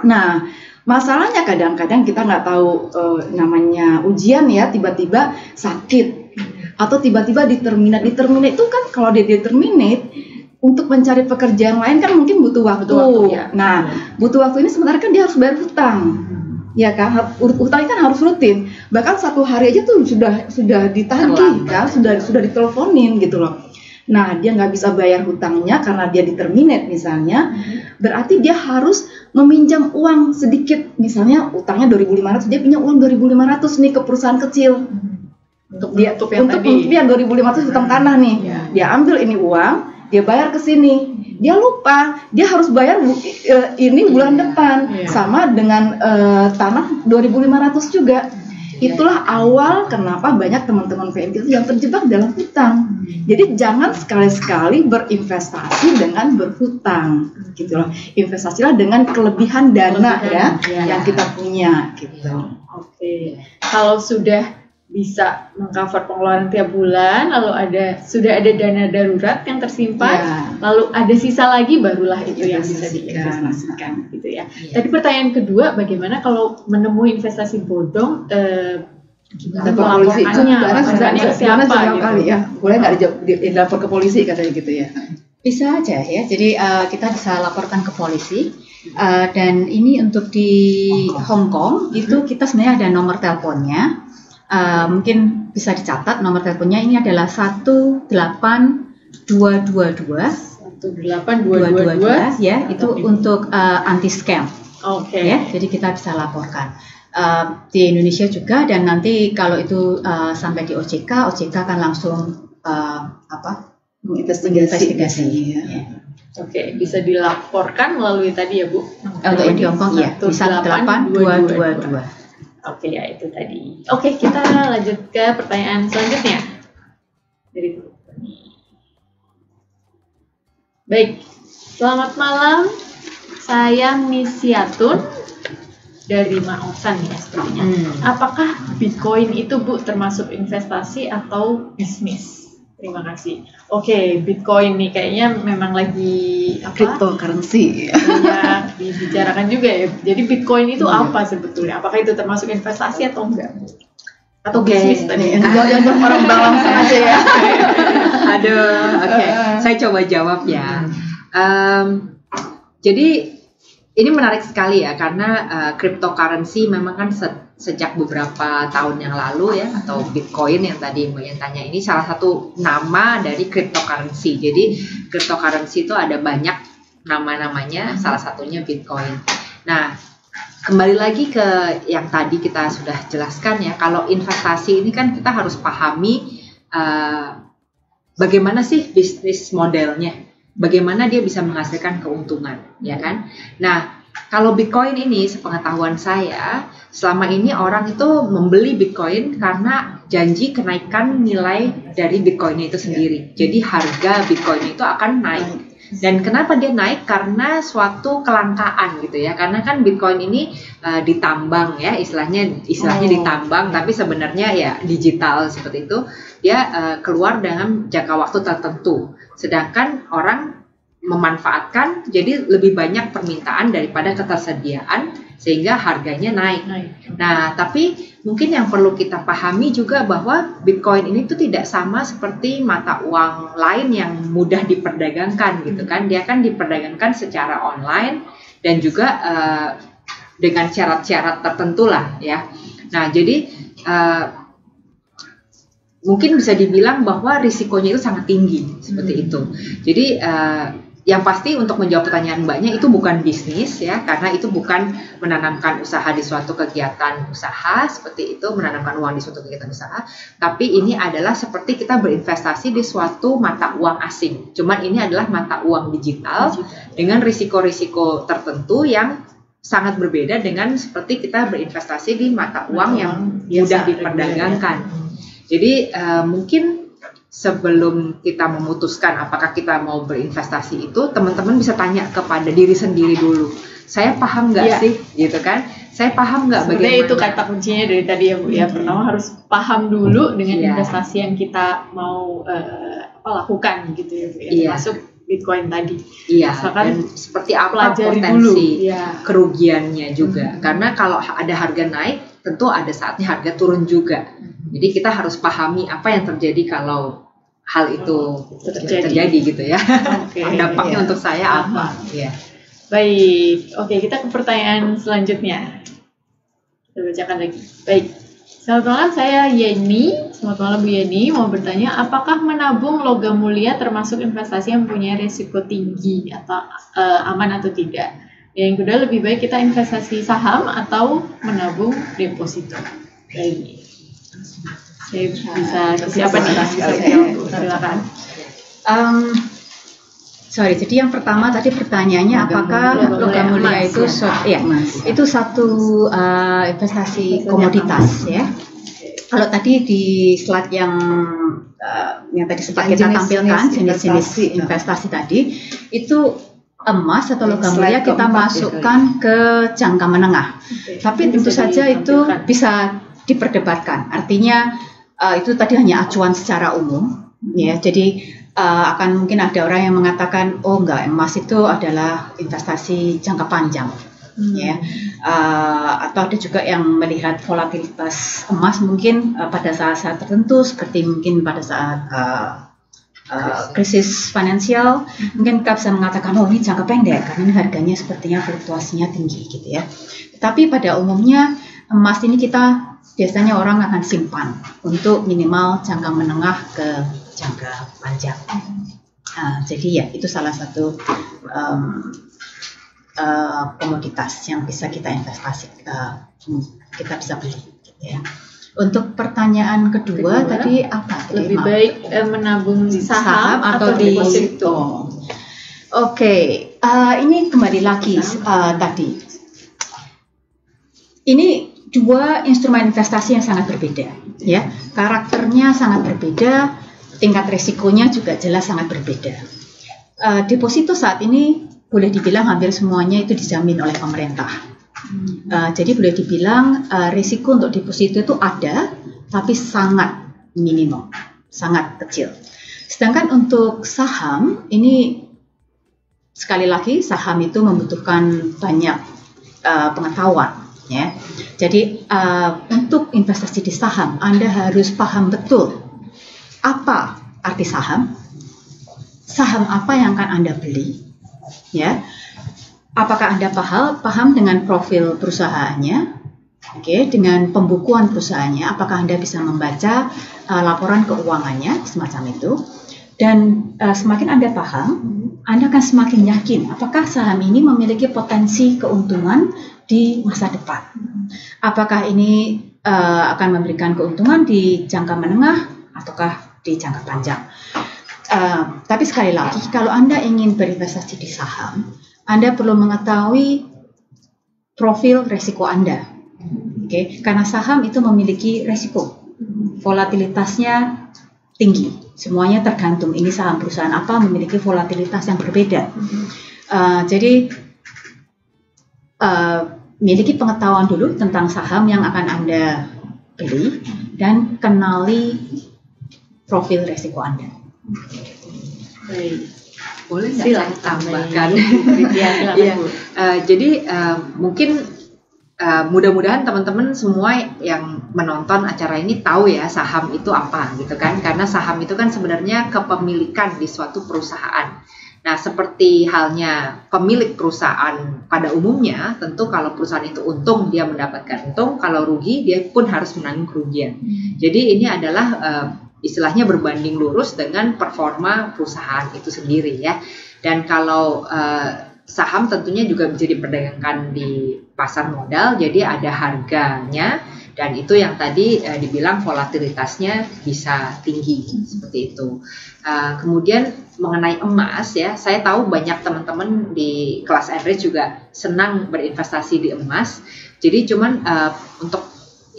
Nah, masalahnya kadang-kadang kita nggak tahu namanya ujian ya, tiba-tiba sakit atau tiba-tiba di terminate itu kan, kalau dia di terminate untuk mencari pekerjaan lain kan mungkin butuh waktu. Ya. Nah, butuh waktu ini sebenarnya kan dia harus bayar hutang. Ya kan, hutangnya kan harus rutin. Bahkan satu hari aja tuh sudah ditagih kan, sudah diteleponin gitu loh. Nah, dia nggak bisa bayar hutangnya karena dia di-terminate misalnya. Berarti dia harus meminjam uang sedikit. Misalnya utangnya 2.500, dia pinjam uang 2.500 nih ke perusahaan kecil. Untuk 2.500 hutang tanah nih. Dia ambil ini uang, dia bayar ke sini. Dia lupa, dia harus bayar ini bulan depan, sama dengan tanah 2.500 juga. Itulah awal kenapa banyak teman-teman PMK yang terjebak dalam hutang. Jadi jangan sekali-sekali berinvestasi dengan berhutang, gitu loh. Investasilah dengan kelebihan dana yang kita punya, gitu. Oke. Kalau sudah bisa mengcover pengeluaran tiap bulan, lalu sudah ada dana darurat yang tersimpan, lalu ada sisa lagi, barulah itu yang bisa diinvestasikan, gitu ya. Tadi pertanyaan kedua, bagaimana kalau menemui investasi bodong, gimana melaporkannya, siapa gitu? Ya, boleh nggak dilapor ke polisi katanya gitu ya? Bisa aja ya. Jadi kita bisa laporkan ke polisi. Dan ini untuk di Hong Kong itu kita sebenarnya ada nomor teleponnya. Mungkin bisa dicatat nomor teleponnya, ini adalah 18222 ya, itu untuk anti scam. Ya, jadi kita bisa laporkan di Indonesia juga, dan nanti kalau itu sampai di OJK akan langsung investigasi. Oke, bisa dilaporkan melalui tadi ya Bu. Untuk yang di Hong Kong ya, 18222. Oke, ya itu tadi. Oke, kita lanjut ke pertanyaan selanjutnya. Dari Baik, selamat malam. Saya Misiatun dari Maosan ya sepertinya. Apakah Bitcoin itu Bu termasuk investasi atau bisnis? Terima kasih. Oke, Bitcoin nih kayaknya memang lagi cryptocurrency. Ya, dibicarakan juga ya. Jadi Bitcoin itu apa sebetulnya? Apakah itu termasuk investasi atau enggak? Atau bisnis tadi? Jangan orang bawang saja ya. Oke. Saya coba jawab ya. Jadi ini menarik sekali ya, karena cryptocurrency memang kan sejak beberapa tahun yang lalu ya, atau Bitcoin yang tadi Mbak yang tanya, ini salah satu nama dari cryptocurrency. Jadi cryptocurrency itu ada banyak nama-namanya, salah satunya Bitcoin. Nah, kembali lagi ke yang tadi kita sudah jelaskan ya, kalau investasi ini kan kita harus pahami bagaimana sih bisnis modelnya, bagaimana dia bisa menghasilkan keuntungan, ya kan? Nah, kalau Bitcoin ini, sepengetahuan saya, selama ini orang itu membeli Bitcoin karena janji kenaikan nilai dari Bitcoinnya itu sendiri. Jadi harga Bitcoin itu akan naik. Dan kenapa dia naik? Karena suatu kelangkaan gitu ya. Karena kan Bitcoin ini ditambang ya, istilahnya ditambang, tapi sebenarnya ya digital seperti itu. Dia keluar dalam jangka waktu tertentu. Sedangkan orang memanfaatkan, jadi lebih banyak permintaan daripada ketersediaan sehingga harganya naik. Nah, tapi mungkin yang perlu kita pahami juga bahwa Bitcoin ini tuh tidak sama seperti mata uang lain yang mudah diperdagangkan gitu kan. Dia kan diperdagangkan secara online dan juga dengan syarat-syarat tertentu lah ya. Nah, jadi mungkin bisa dibilang bahwa risikonya itu sangat tinggi seperti itu. Jadi yang pasti untuk menjawab pertanyaan Mbaknya, itu bukan bisnis ya, karena itu bukan menanamkan usaha di suatu kegiatan usaha seperti itu, menanamkan uang di suatu kegiatan usaha, tapi ini adalah seperti kita berinvestasi di suatu mata uang asing. Cuman ini adalah mata uang digital dengan risiko-risiko tertentu yang sangat berbeda dengan seperti kita berinvestasi di mata uang yang mudah diperdagangkan. Jadi mungkin sebelum kita memutuskan apakah kita mau berinvestasi itu, teman-teman bisa tanya kepada diri sendiri dulu. Saya paham nggak sih, gitu kan? Saya paham nggak bagaimana? Itu kata kuncinya dari tadi ya Bu ya. Pertama harus paham dulu dengan investasi yang kita mau lakukan gitu ya Bu ya. Termasuk Bitcoin tadi. Iya. Dan seperti apa potensi kerugiannya juga. Karena kalau ada harga naik, tentu ada saatnya harga turun juga. Jadi kita harus pahami apa yang terjadi kalau hal itu terjadi gitu ya. Oke. Dampaknya Iya. untuk saya apa? Ya. Baik, oke, kita ke pertanyaan selanjutnya. Kita bacakan lagi. Baik, selamat malam, saya Yeni. Selamat malam Bu Yeni, mau bertanya, apakah menabung logam mulia termasuk investasi yang punya risiko tinggi atau aman atau tidak? Yang kedua, lebih baik kita investasi saham atau menabung deposito? Baik, saya bisa ke siapa nih? Silakan. Jadi yang pertama tadi pertanyaannya apakah logam mulia itu itu satu investasi komoditas ya. Kalau tadi di slide yang tadi sempat kita tampilkan jenis-jenis investasi tadi itu emas atau logam mulia kita masukkan ke jangka menengah. Tapi tentu saja itu bisa diperdebatkan. Artinya itu tadi hanya acuan secara umum ya. Jadi akan mungkin ada orang yang mengatakan oh enggak, emas itu adalah investasi jangka panjang ya, atau ada juga yang melihat volatilitas emas mungkin pada saat-saat tertentu seperti mungkin pada saat krisis finansial mungkin kita bisa mengatakan oh ini jangka pendek karena ini harganya sepertinya fluktuasinya tinggi gitu ya. Tapi pada umumnya emas ini kita biasanya orang akan simpan untuk minimal jangka menengah ke jangka panjang. Jadi ya itu salah satu komoditas yang bisa kita investasi, kita bisa beli. Gitu ya. Untuk pertanyaan kedua tadi apa? Lebih baik menabung di saham atau deposito? Oke, ini kembali lagi tadi. Ini dua instrumen investasi yang sangat berbeda, ya. Karakternya sangat berbeda. Tingkat risikonya juga jelas sangat berbeda. Deposito saat ini boleh dibilang hampir semuanya itu dijamin oleh pemerintah. Jadi boleh dibilang risiko untuk deposito itu ada, tapi sangat minimum, sangat kecil. Sedangkan untuk saham ini sekali lagi saham itu membutuhkan banyak pengetahuan. Ya. Jadi untuk investasi di saham Anda harus paham betul apa arti saham, saham apa yang akan Anda beli, ya. Apakah Anda paham dengan profil perusahaannya, dengan pembukuan perusahaannya, apakah Anda bisa membaca laporan keuangannya, semacam itu. Dan semakin Anda paham, Anda akan semakin yakin apakah saham ini memiliki potensi keuntungan di masa depan. Apakah ini akan memberikan keuntungan di jangka menengah ataukah di jangka panjang. Tapi sekali lagi, kalau Anda ingin berinvestasi di saham, Anda perlu mengetahui profil risiko Anda. Karena saham itu memiliki risiko, volatilitasnya tinggi. Semuanya tergantung ini saham perusahaan apa memiliki volatilitas yang berbeda. Jadi miliki pengetahuan dulu tentang saham yang akan Anda beli dan kenali profil risiko Anda. Baik. Boleh nggak Silakan saya tambahkan? Jadi mungkin mudah-mudahan teman-teman semua yang menonton acara ini tahu ya saham itu apa gitu kan, karena saham itu kan sebenarnya kepemilikan di suatu perusahaan. Nah, seperti halnya pemilik perusahaan pada umumnya, tentu kalau perusahaan itu untung dia mendapatkan untung, kalau rugi dia pun harus menanggung kerugian. Jadi ini adalah istilahnya berbanding lurus dengan performa perusahaan itu sendiri ya. Dan kalau saham tentunya juga bisa diperdagangkan di pasar modal, jadi ada harganya dan itu yang tadi dibilang volatilitasnya bisa tinggi seperti itu. Kemudian mengenai emas ya, saya tahu banyak teman-teman di kelas average juga senang berinvestasi di emas. Jadi cuman untuk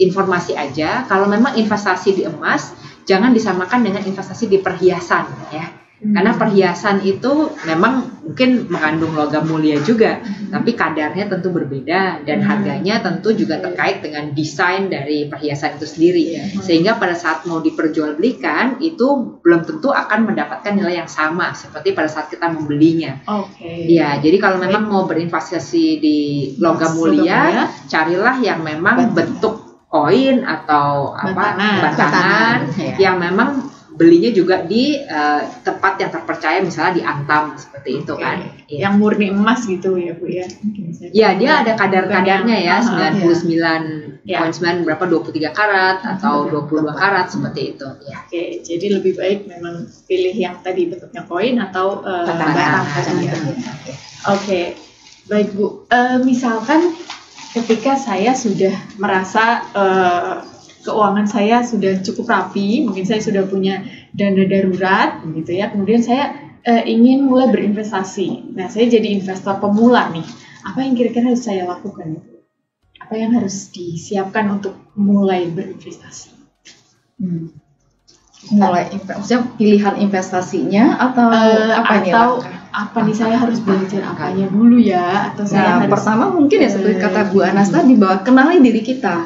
informasi aja, kalau memang investasi di emas jangan disamakan dengan investasi di perhiasan ya. Karena perhiasan itu memang mungkin mengandung logam mulia juga, tapi kadarnya tentu berbeda dan harganya tentu juga terkait dengan desain dari perhiasan itu sendiri. Sehingga pada saat mau diperjualbelikan itu belum tentu akan mendapatkan nilai yang sama seperti pada saat kita membelinya. Ya, jadi kalau memang mau berinvestasi di logam mulia, carilah yang memang bentuk koin atau batangan yang memang belinya juga di tempat yang terpercaya, misalnya di Antam seperti itu kan. Yang murni emas gitu ya Bu ya. Ya, dia ada kadar-kadarnya ya, 99,9 Ya. berapa, 23 karat atau 22 karat seperti itu ya. Oke, jadi lebih baik memang pilih yang tadi bentuknya koin atau Batangan. ya. Oke, baik Bu. Misalkan ketika saya sudah merasa keuangan saya sudah cukup rapi, mungkin saya sudah punya dana darurat, gitu ya. Kemudian saya ingin mulai berinvestasi. Nah, saya jadi investor pemula nih. Apa yang kira-kira harus saya lakukan? Apa yang harus disiapkan untuk mulai berinvestasi? Maksudnya pilihan investasinya atau apa nih? Atau apa nih, saya harus belajar apanya dulu ya? Atau saya harus pertama mungkin ya seperti kata Bu Anas tadi, bahwa kenali diri kita.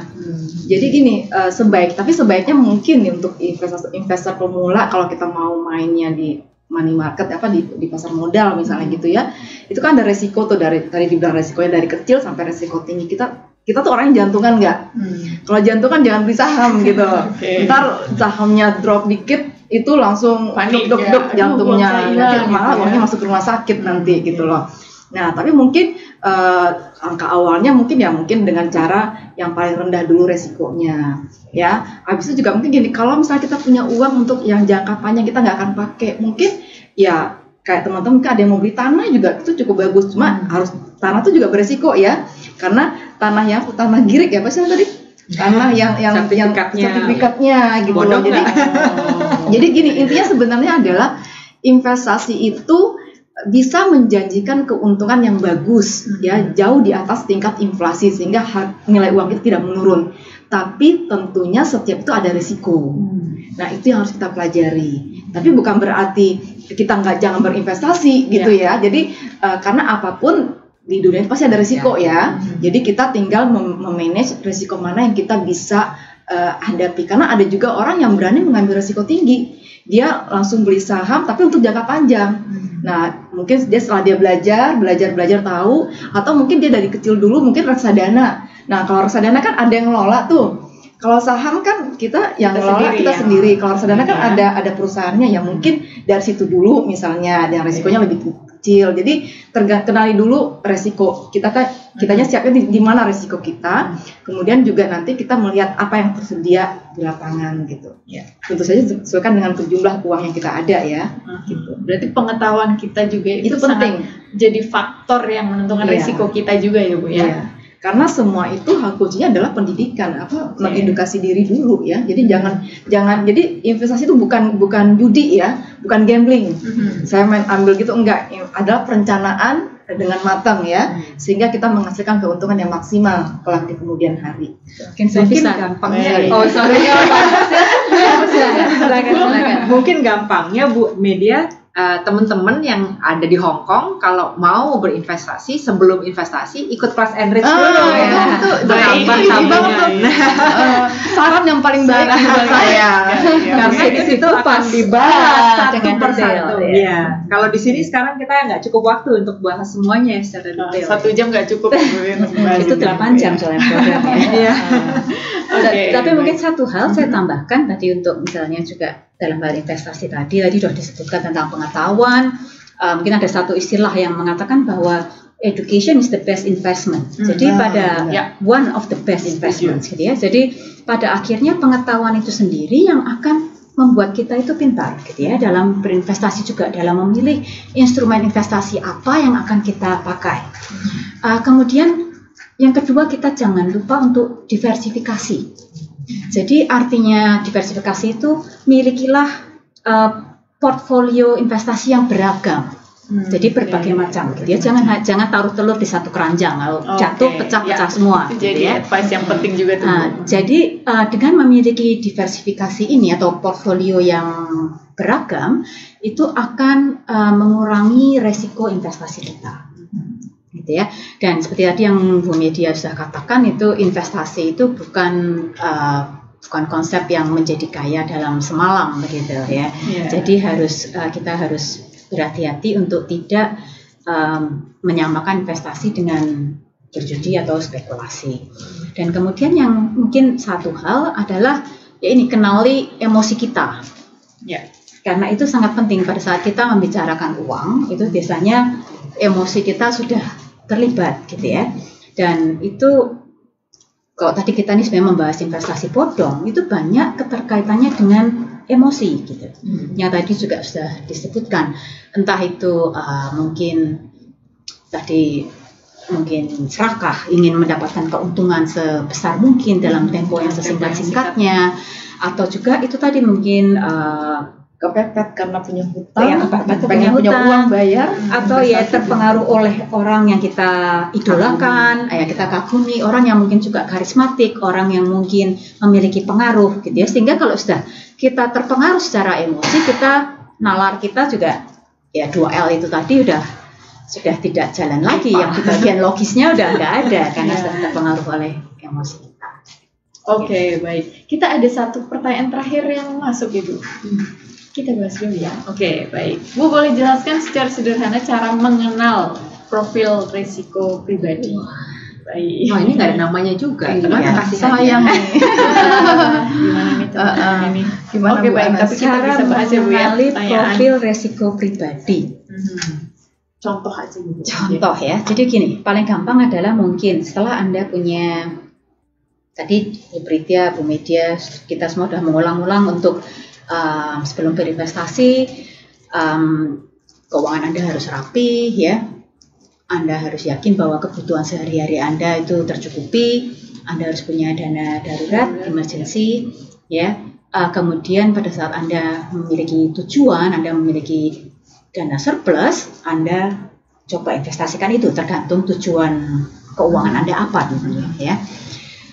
Jadi gini, sebaiknya mungkin nih untuk investor pemula, kalau kita mau mainnya di money market, di pasar modal misalnya gitu ya, itu kan ada resiko tuh, dari tadi dibilang resikonya dari kecil sampai resiko tinggi. Kita tuh orang yang jantungan nggak? Kalau jantungan jangan beli saham gitu. Ntar sahamnya drop dikit itu langsung panik duk jantungnya, malah orangnya masuk rumah sakit nanti gitu loh. Nah, tapi mungkin angka awalnya mungkin dengan cara yang paling rendah dulu resikonya, ya. Habis itu juga mungkin gini, kalau misalnya kita punya uang untuk yang jangka panjang kita nggak akan pakai, mungkin ya kayak teman-teman ada yang mau beli tanah juga itu cukup bagus, cuma harus tanah itu juga beresiko ya, karena tanah girik ya, apa sih tadi? Tanah yang sertifikatnya gitu loh. Jadi gini, intinya sebenarnya adalah investasi itu bisa menjanjikan keuntungan yang bagus ya, jauh di atas tingkat inflasi, sehingga nilai uang kita tidak menurun. Tapi tentunya setiap itu ada risiko. Nah, itu yang harus kita pelajari. Tapi bukan berarti kita jangan berinvestasi gitu ya. Jadi karena apapun di dunia itu pasti ada risiko ya. Jadi kita tinggal memanage risiko mana yang kita bisa hadapi. Karena ada juga orang yang berani mengambil risiko tinggi. Dia langsung beli saham tapi untuk jangka panjang. Nah, mungkin dia setelah dia belajar tahu, atau mungkin dia dari kecil dulu mungkin reksadana. Nah, kalau reksadana kan ada yang ngelola tuh. Kalau saham kan kita ngelola kita sendiri. Kalau reksadana kan ada perusahaannya yang mungkin dari situ dulu misalnya, dan resikonya lebih kecil. Jadi kenali dulu resiko kitanya siapnya di mana resiko kita. Kemudian juga nanti kita melihat apa yang tersedia di lapangan gitu. Tentu saja sesuaikan dengan jumlah uang yang kita ada ya. Gitu. Berarti pengetahuan kita juga itu penting. Jadi faktor yang menentukan resiko kita juga ya Bu ya. Karena semua itu hal kuncinya adalah pendidikan, mengedukasi diri dulu ya. Jadi jangan jadi investasi itu bukan judi ya, bukan gambling. Saya main ambil gitu, enggak, adalah perencanaan dengan matang ya, sehingga kita menghasilkan keuntungan yang maksimal kelak di kemudian hari. Mungkin gampangnya. Silakan. Mungkin gampangnya Bu Media, teman-teman yang ada di Hong Kong kalau mau berinvestasi, sebelum investasi ikut kelas Enrich dulu ya. Saran yang paling baik menurut saya. Karena di situ akan dibahas satu persatu. Ya. Kalau di sini sekarang kita nggak cukup waktu untuk bahas semuanya secara detail. 1 jam nggak cukup. Itu 8 jam soalnya programnya. Tapi mungkin satu hal saya tambahkan tadi, untuk misalnya juga dalam hal investasi tadi sudah disebutkan tentang pengetahuan. Mungkin ada satu istilah yang mengatakan bahwa education is the best investment. Jadi one of the best investments gitu ya. Jadi pada akhirnya pengetahuan itu sendiri yang akan membuat kita itu pintar gitu ya, dalam berinvestasi, juga dalam memilih instrumen investasi apa yang akan kita pakai. Kemudian yang kedua, kita jangan lupa untuk diversifikasi. Jadi artinya diversifikasi itu milikilah portfolio investasi yang beragam. Jadi berbagai macam gitu ya. Jangan taruh telur di satu keranjang, kalau jatuh pecah-pecah semua. Jadi advice yang penting juga tuh. Jadi dengan memiliki diversifikasi ini atau portfolio yang beragam, itu akan mengurangi resiko investasi kita. Gitu ya. Dan seperti tadi yang Bu Media sudah katakan, itu investasi itu bukan konsep yang menjadi kaya dalam semalam begitu ya. Jadi kita harus berhati-hati untuk tidak menyamakan investasi dengan berjudi atau spekulasi. Dan kemudian yang mungkin satu hal adalah ya ini, kenali emosi kita. Ya. Karena itu sangat penting pada saat kita membicarakan uang, itu biasanya emosi kita sudah terlibat gitu ya. Dan itu kalau tadi kita nih sebenarnya membahas investasi bodong, itu banyak keterkaitannya dengan emosi gitu. Yang tadi juga sudah disebutkan, entah itu mungkin serakah, ingin mendapatkan keuntungan sebesar mungkin dalam tempo yang sesingkat-singkatnya, atau juga itu tadi mungkin kepepet karena punya hutang, yang pengen punya uang bayar, atau ya terpengaruh oleh orang yang kita idolakan, ya kita kagumi, orang yang mungkin juga karismatik, orang yang mungkin memiliki pengaruh gitu ya. Sehingga kalau sudah kita terpengaruh secara emosi, nalar kita juga ya 2L itu tadi sudah tidak jalan lagi, yang di bagian logisnya udah nggak ada karena sudah terpengaruh oleh emosi kita. Oke, baik. Kita ada satu pertanyaan terakhir yang masuk Ibu. Kita bahas dulu ya. Oke, baik. Bu, boleh jelaskan secara sederhana cara mengenal profil risiko pribadi? Baik. Wah, ini nggak ada namanya juga. Gimana kasih sayang nih. Gimana nih caranya nih? Gimana Oke, Bu baik. Anas? Tapi kita bisa bahas ya Bu ya. mengenali Pertanyaan. profil resiko pribadi. Contoh aja Bu. Contoh ya. Jadi gini, paling gampang adalah mungkin setelah Anda punya tadi Bu Pritya, Bu Media, kita semua sudah mengulang-ulang untuk sebelum berinvestasi, keuangan Anda harus rapi ya. Anda harus yakin bahwa kebutuhan sehari-hari Anda itu tercukupi. Anda harus punya dana darurat, emergency ya. Kemudian pada saat Anda memiliki tujuan, Anda memiliki dana surplus, Anda coba investasikan itu tergantung tujuan keuangan Anda apa dulu ya.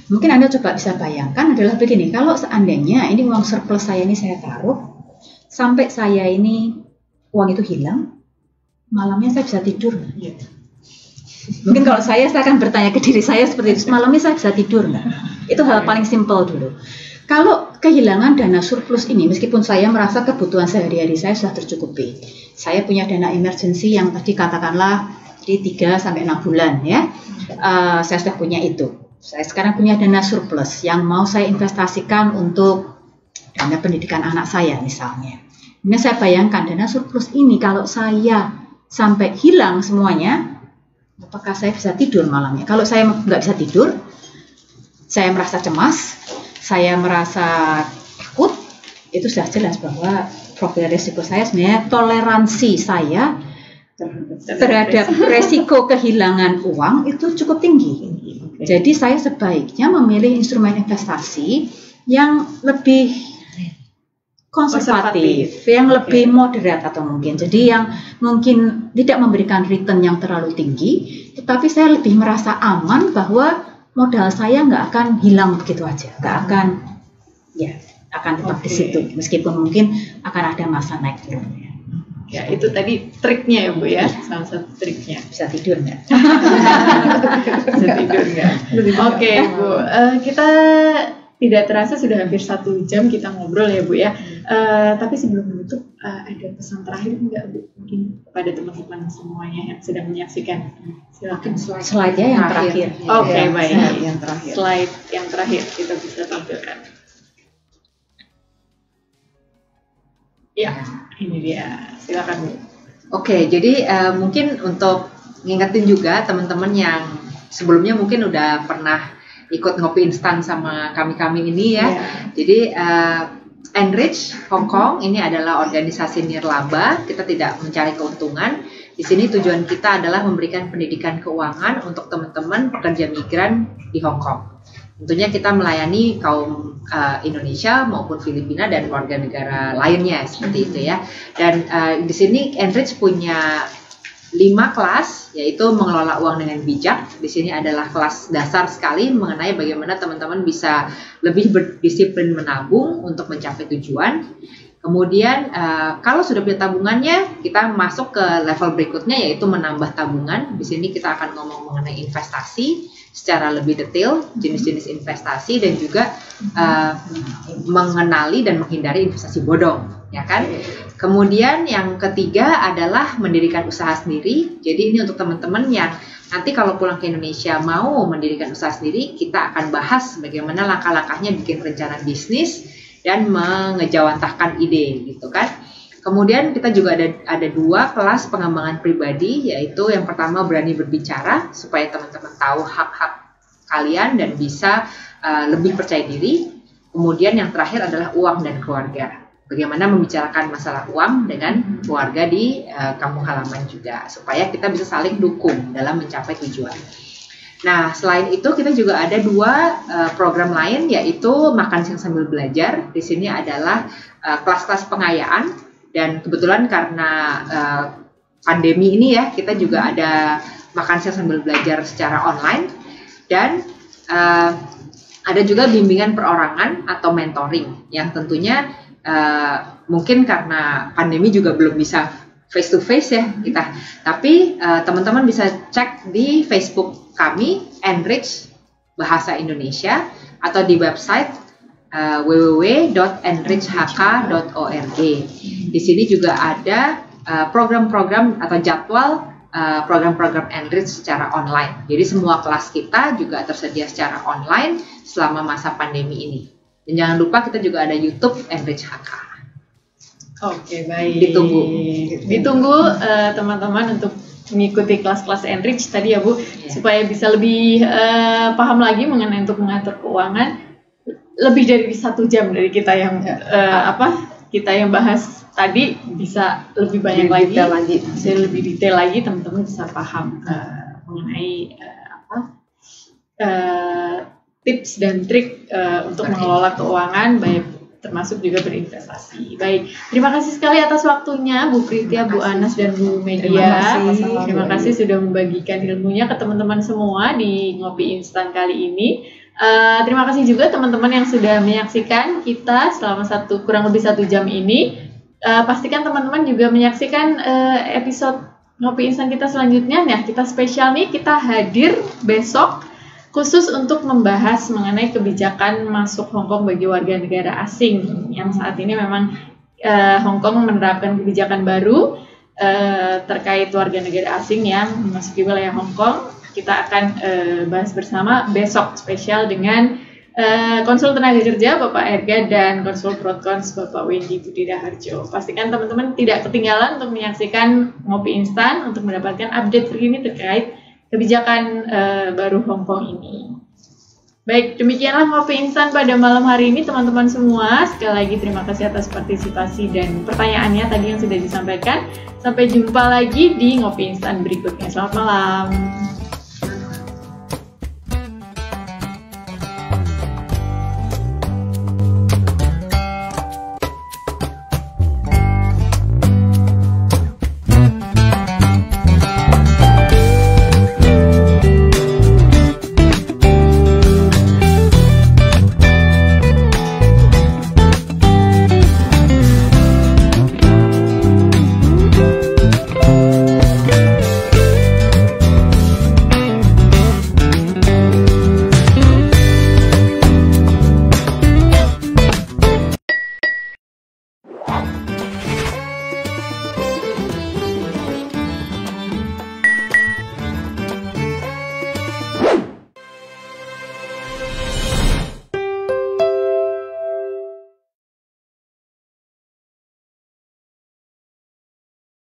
Mungkin Anda coba bisa bayangkan adalah begini, kalau seandainya ini uang surplus saya ini saya taruh, sampai saya ini uang itu hilang, malamnya saya bisa tidur nggak? Mungkin kalau saya akan bertanya ke diri saya seperti itu, malamnya saya bisa tidur nggak? Itu hal paling simpel dulu. Kalau kehilangan dana surplus ini, meskipun saya merasa kebutuhan sehari-hari saya sudah tercukupi, saya punya dana emergency yang tadi katakanlah di 3-6 bulan ya, saya sudah punya itu. Saya sekarang punya dana surplus yang mau saya investasikan untuk dana pendidikan anak saya misalnya. Ini saya bayangkan dana surplus ini kalau saya sampai hilang semuanya, apakah saya bisa tidur malamnya? Kalau saya nggak bisa tidur, saya merasa cemas, saya merasa takut, itu sudah jelas bahwa profil risiko saya sebenarnya toleransi saya terhadap resiko kehilangan uang itu cukup tinggi. Jadi saya sebaiknya memilih instrumen investasi yang lebih konservatif, yang lebih moderat atau mungkin. Jadi yang mungkin tidak memberikan return yang terlalu tinggi, tetapi saya lebih merasa aman bahwa modal saya nggak akan hilang begitu aja, nggak akan tetap di situ, meskipun mungkin akan ada masa naik turunnya. Ya, itu tadi triknya ya Bu ya, salah satu triknya. Bisa tidur nggak? Bisa tidur nggak? Oke Bu, kita tidak terasa sudah hampir 1 jam kita ngobrol ya Bu ya. Tapi sebelum menutup, ada pesan terakhir nggak Bu? Mungkin kepada teman-teman semuanya yang sedang menyaksikan. Silakan. Slide-nya yang terakhir. Oke, baik. Yang terakhir. Slide yang terakhir kita bisa tampilkan. Ya, ini dia. Silakan Bu. Oke, jadi mungkin untuk ngingetin juga teman-teman yang sebelumnya mungkin udah pernah ikut ngopi instan sama kami ini ya. Jadi Enrich Hong Kong ini adalah organisasi nirlaba. Kita tidak mencari keuntungan. Di sini tujuan kita adalah memberikan pendidikan keuangan untuk teman-teman pekerja migran di Hong Kong. Tentunya kita melayani kaum Indonesia maupun Filipina dan warga negara lainnya seperti itu ya. Dan di sini Enrich punya 5 kelas, yaitu mengelola uang dengan bijak. Di sini adalah kelas dasar sekali mengenai bagaimana teman-teman bisa lebih berdisiplin menabung untuk mencapai tujuan. Kemudian kalau sudah punya tabungannya, kita masuk ke level berikutnya yaitu menambah tabungan. Di sini kita akan ngomong mengenai investasi secara lebih detail, jenis-jenis investasi dan juga mengenali dan menghindari investasi bodong, ya kan? Kemudian yang ketiga adalah mendirikan usaha sendiri. Jadi ini untuk teman-teman yang nanti kalau pulang ke Indonesia mau mendirikan usaha sendiri, kita akan bahas bagaimana langkah-langkahnya bikin rencana bisnis dan mengejawantahkan ide gitu kan. Kemudian kita juga ada 2 kelas pengembangan pribadi, yaitu yang pertama berani berbicara supaya teman-teman tahu hak-hak kalian dan bisa lebih percaya diri. Kemudian yang terakhir adalah uang dan keluarga. Bagaimana membicarakan masalah uang dengan keluarga di kampung halaman juga, supaya kita bisa saling dukung dalam mencapai tujuan. Nah, selain itu kita juga ada 2 program lain, yaitu makan siang sambil belajar. Di sini adalah kelas-kelas pengayaan, dan kebetulan karena pandemi ini ya, kita juga ada makan siang sambil belajar secara online, dan ada juga bimbingan perorangan atau mentoring yang tentunya mungkin karena pandemi juga belum bisa face to face ya kita, tapi teman-teman bisa cek di Facebook kami Enrich Bahasa Indonesia atau di website www.enrichhk.org. Di sini juga ada program-program atau jadwal program-program Enrich secara online. Jadi semua kelas kita juga tersedia secara online selama masa pandemi ini. Dan jangan lupa kita juga ada YouTube Enrich HK. Oke, baik. Ditunggu teman-teman untuk mengikuti kelas-kelas Enrich tadi ya Bu, supaya bisa lebih paham lagi mengenai untuk mengatur keuangan. Lebih dari 1 jam dari kita yang kita yang bahas tadi, bisa lebih banyak lagi, bisa lebih detail lagi, teman-teman bisa paham mengenai tips dan trik untuk mengelola keuangan, baik termasuk juga berinvestasi. Baik, terima kasih sekali atas waktunya Bu Prithia, Bu Anas, dan Bu Media. Terima kasih sudah membagikan ilmunya ke teman-teman semua di Ngopi Instan kali ini. Terima kasih juga teman-teman yang sudah menyaksikan kita selama kurang lebih 1 jam ini. Pastikan teman-teman juga menyaksikan episode Ngopi Instan kita selanjutnya. Nah, kita spesial nih, kita hadir besok khusus untuk membahas mengenai kebijakan masuk Hong Kong bagi warga negara asing. Yang saat ini memang Hong Kong menerapkan kebijakan baru terkait warga negara asing yang memasuki wilayah Hong Kong. Kita akan bahas bersama besok spesial dengan Konsul Tenaga Kerja Bapak Erga dan Konsul Prodkons Bapak Wendy Budi Raharjo. Pastikan teman-teman tidak ketinggalan untuk menyaksikan Ngopi Instan untuk mendapatkan update terkini terkait kebijakan baru Hong Kong ini. Baik, demikianlah Ngopi Instan pada malam hari ini teman-teman semua. Sekali lagi terima kasih atas partisipasi dan pertanyaannya tadi yang sudah disampaikan. Sampai jumpa lagi di Ngopi Instan berikutnya. Selamat malam.